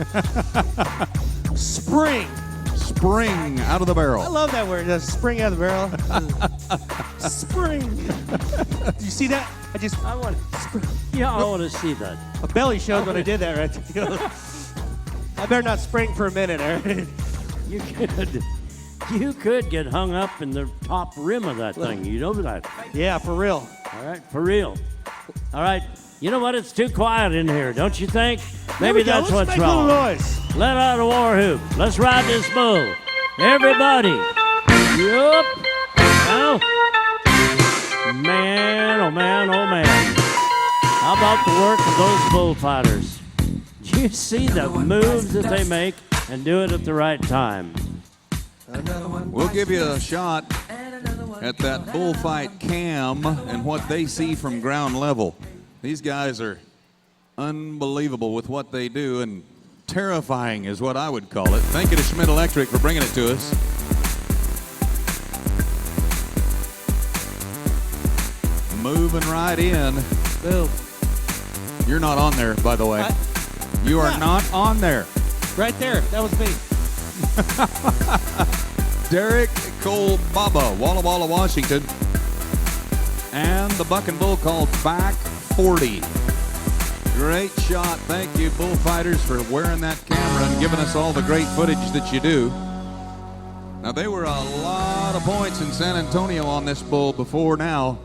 spring out of the barrel. I love that word, spring out of the barrel. Spring. Do you see that? I want to spring. Yeah, I want to see that. A belly showed when I did that, right? I better not spring for a minute, all right? You could get hung up in the top rim of that thing. You know that? Yeah, for real. All right, for real. All right. You know what? It's too quiet in here, don't you think? Maybe that's Let's what's make wrong. A little noise. Let out a war whoop. Let's ride this bull. Everybody. Yup. Well, man, oh man, oh man. How about the work of those bullfighters? Do you see the moves that they make and do it at the right time? We'll give you a shot at that bullfight cam and what they see from ground level. These guys are unbelievable with what they do, and terrifying is what I would call it. Thank you to Schmidt Electric for bringing it to us. Moving right in. Boom. You're not on there, by the way. You are not on there. Right there. That was me. Derek Cole Baba, Walla Walla, Washington. And the buck and bull called Back 40. Great shot. Thank you, bullfighters, for wearing that camera and giving us all the great footage that you do. Now, they were a lot of points in San Antonio on this bull before now.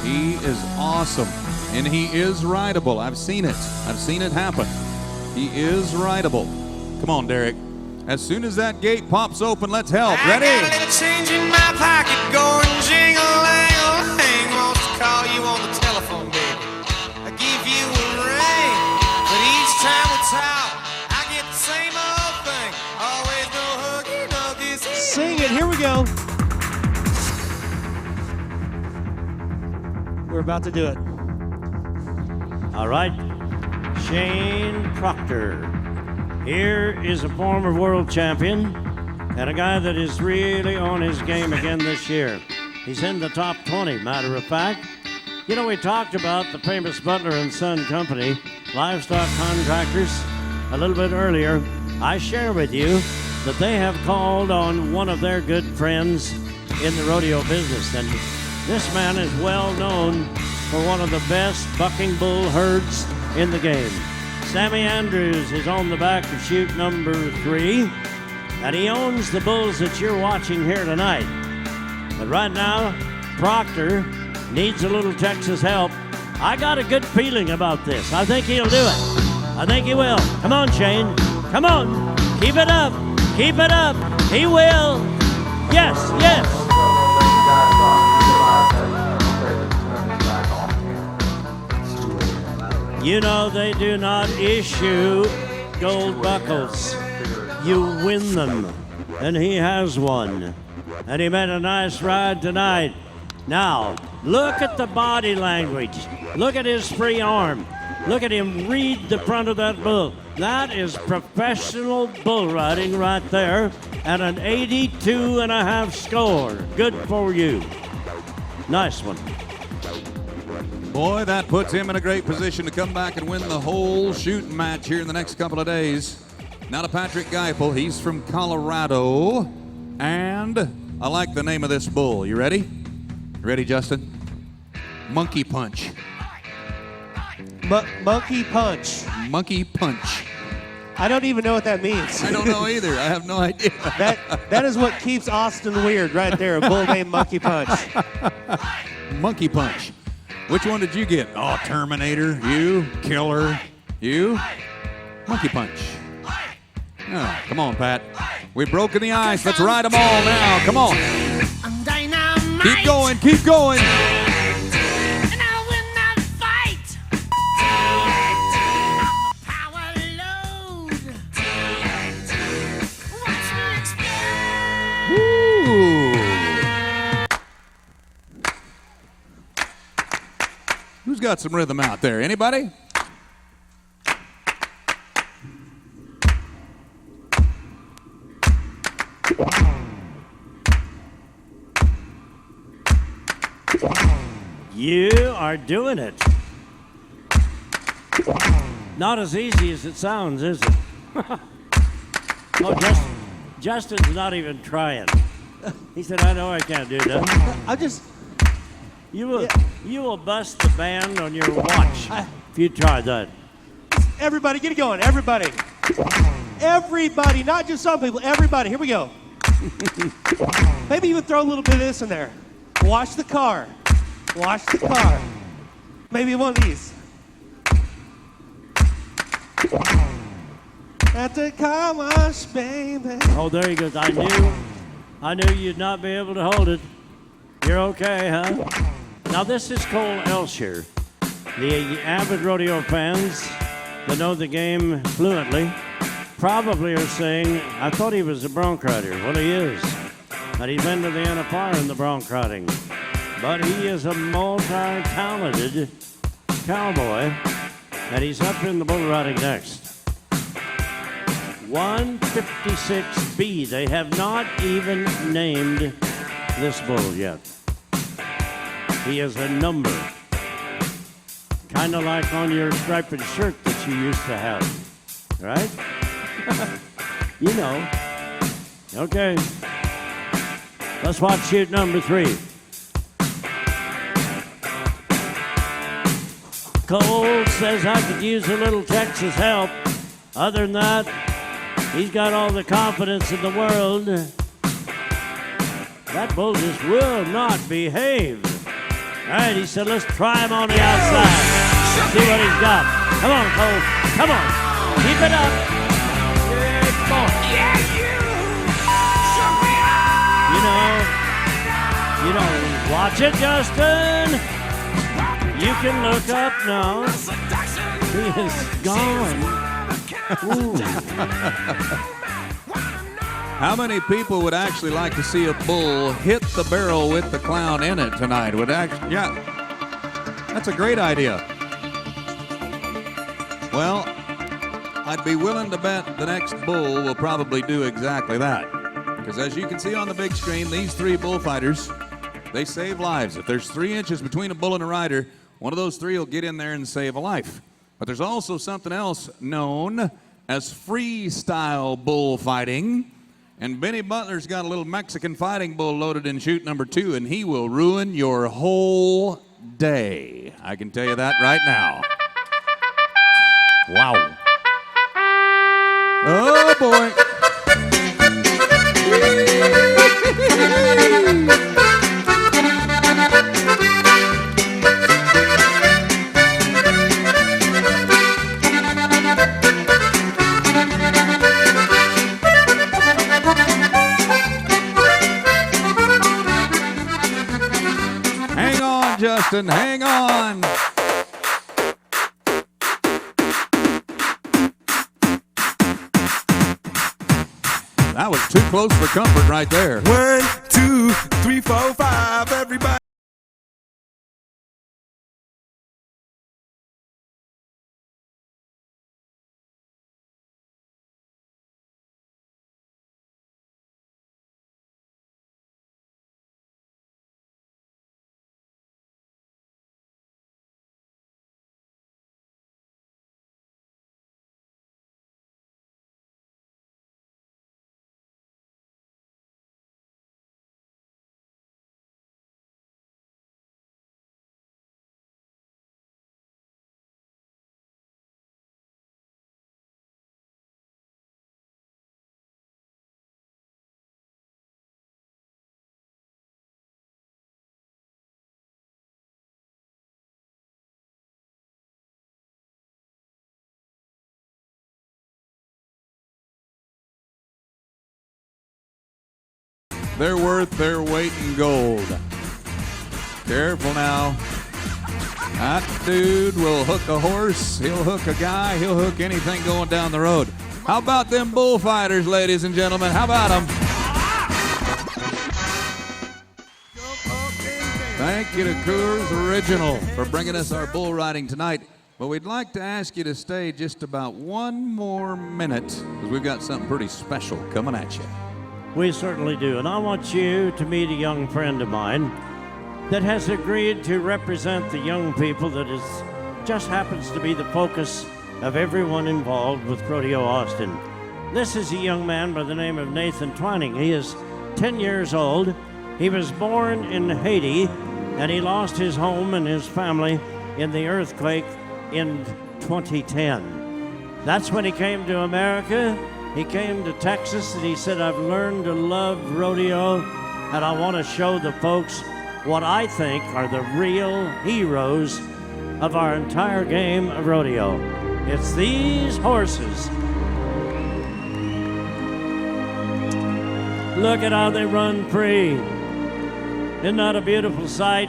He is awesome, and he is rideable. I've seen it. I've seen it happen. He is rideable. Come on, Derek. As soon as that gate pops open, let's help. I Ready? got a little change in my pocket going jingle-lang-a-lang. Wants to call you on the telephone, baby. I give you a ring, but each time we talk, I get the same old thing. Always no hug, you know this is. Sing it. Here we go. We're about to do it. All right, Shane Proctor. Here is a former world champion and a guy that is really on his game again this year. He's in the top 20, matter of fact. You know, we talked about the famous Butler and Son Company, livestock contractors, a little bit earlier. I share with you that they have called on one of their good friends in the rodeo business. And this man is well known for one of the best bucking bull herds in the game. Sammy Andrews is on the back of chute number 3, and he owns the bulls that you're watching here tonight. But right now, Proctor needs a little Texas help. I got a good feeling about this. I think he'll do it. I think he will. Come on, Shane. Come on. Keep it up. Keep it up. He will. Yes, yes. You know, they do not issue gold buckles. You win them. And he has one. And he made a nice ride tonight. Now, look at the body language. Look at his free arm. Look at him read the front of that bull. That is professional bull riding right there. And an 82.5 score. Good for you. Nice one. Boy, that puts him in a great position to come back and win the whole shooting match here in the next couple of days. Now to Patrick Geipel. He's from Colorado. And I like the name of this bull. You ready? You ready, Justin? Monkey Punch. Monkey Punch. Monkey Punch. I don't even know what that means. I don't know either. I have no idea. That is what keeps Austin weird right there, a bull named Monkey Punch. Monkey Punch. Which one did you get? Oh, Terminator. You. Killer. You. Monkey Punch. Oh, come on, Pat. We've broken the ice. Let's ride them all now. Come on. Keep going. Keep going. Who's got some rhythm out there? Anybody? You are doing it. Not as easy as it sounds, is it? Oh, Justin's not even trying. He said, I know I can't do that. I just... You will bust the band on your watch if you try that. Everybody, get it going. Everybody. Everybody, not just some people. Everybody. Here we go. Maybe even throw a little bit of this in there. Wash the car. Wash the car. Maybe one of these. At the car wash, baby. Oh, there he goes. I knew you'd not be able to hold it. You're okay, huh? Now, this is Cole Elsher. The avid rodeo fans that know the game fluently probably are saying, I thought he was a bronc rider. Well, he is. And he's been to the NFR in the bronc riding. But he is a multi-talented cowboy, and he's up in the bull riding next. 156B. They have not even named this bull yet. He is a number. Kind of like on your striped shirt that you used to have. Right? You know. Okay. Let's watch chute number 3. Cole says I could use a little Texas help. Other than that, he's got all the confidence in the world. That bull just will not behave. All right, he said, let's try him on the outside. See what he's got. Come on, Cole. Come on. Keep it up. Good boy. Yeah, you know, watch it, Justin. You can look up now. He is gone. How many people would actually like to see a bull hit the barrel with the clown in it tonight? Yeah, that's a great idea. Well, I'd be willing to bet the next bull will probably do exactly that. Because as you can see on the big screen, these three bullfighters, they save lives. If there's 3 inches between a bull and a rider, one of those three will get in there and save a life. But there's also something else known as freestyle bullfighting. And Benny Butler's got a little Mexican fighting bull loaded in chute number 2, and he will ruin your whole day. I can tell you that right now. Wow. Oh, boy. Hang on, Justin, hang on. That was too close for comfort right there. 1, 2, 3, 4, 5, everybody. They're worth their weight in gold. Careful now. That dude will hook a horse, he'll hook a guy, he'll hook anything going down the road. How about them bullfighters, ladies and gentlemen? How about them? Thank you to Coors Original for bringing us our bull riding tonight. But we'd like to ask you to stay just about 1 more minute, because we've got something pretty special coming at you. We certainly do. And I want you to meet a young friend of mine that has agreed to represent the young people that just happens to be the focus of everyone involved with Rodeo Austin. This is a young man by the name of Nathan Twining. He is 10 years old. He was born in Haiti, and he lost his home and his family in the earthquake in 2010. That's when he came to America. He came to Texas and he said, I've learned to love rodeo and I want to show the folks what I think are the real heroes of our entire game of rodeo. It's these horses. Look at how they run free. Isn't that a beautiful sight?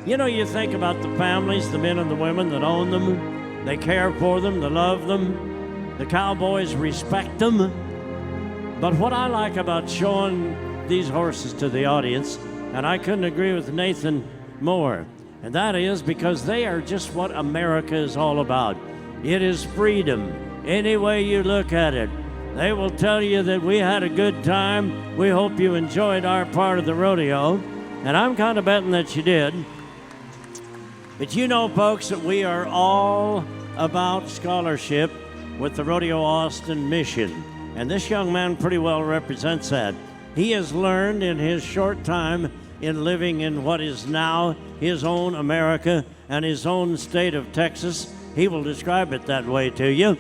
You know, you think about the families, the men and the women that own them. They care for them, they love them. The cowboys respect them. But what I like about showing these horses to the audience, and I couldn't agree with Nathan more, and that is because they are just what America is all about. It is freedom, any way you look at it. They will tell you that we had a good time. We hope you enjoyed our part of the rodeo, and I'm kind of betting that you did. But you know, folks, that we are all about scholarship with the Rodeo Austin mission. And this young man pretty well represents that. He has learned in his short time in living in what is now his own America and his own state of Texas, he will describe it that way to you,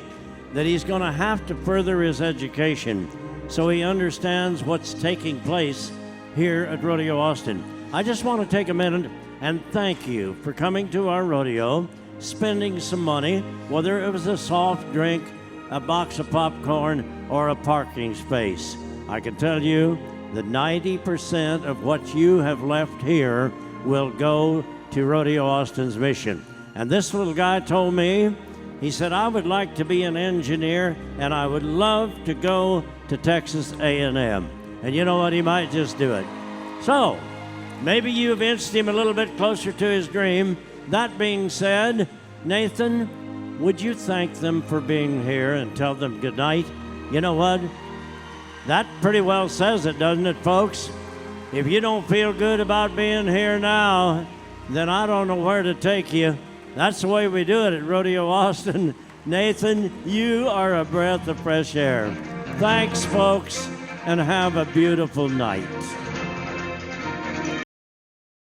that he's going to have to further his education so he understands what's taking place here at Rodeo Austin. I just want to take a minute and thank you for coming to our rodeo, spending some money, whether it was a soft drink a box of popcorn, or a parking space. I can tell you that 90% of what you have left here will go to Rodeo Austin's mission. And this little guy told me, he said, I would like to be an engineer and I would love to go to Texas A&M. And you know what? He might just do it. So, maybe you've inched him a little bit closer to his dream. That being said, Nathan, would you thank them for being here and tell them good night? You know what? That pretty well says it, doesn't it, folks? If you don't feel good about being here now, then I don't know where to take you. That's the way we do it at Rodeo Austin. Nathan, you are a breath of fresh air. Thanks, folks, and have a beautiful night.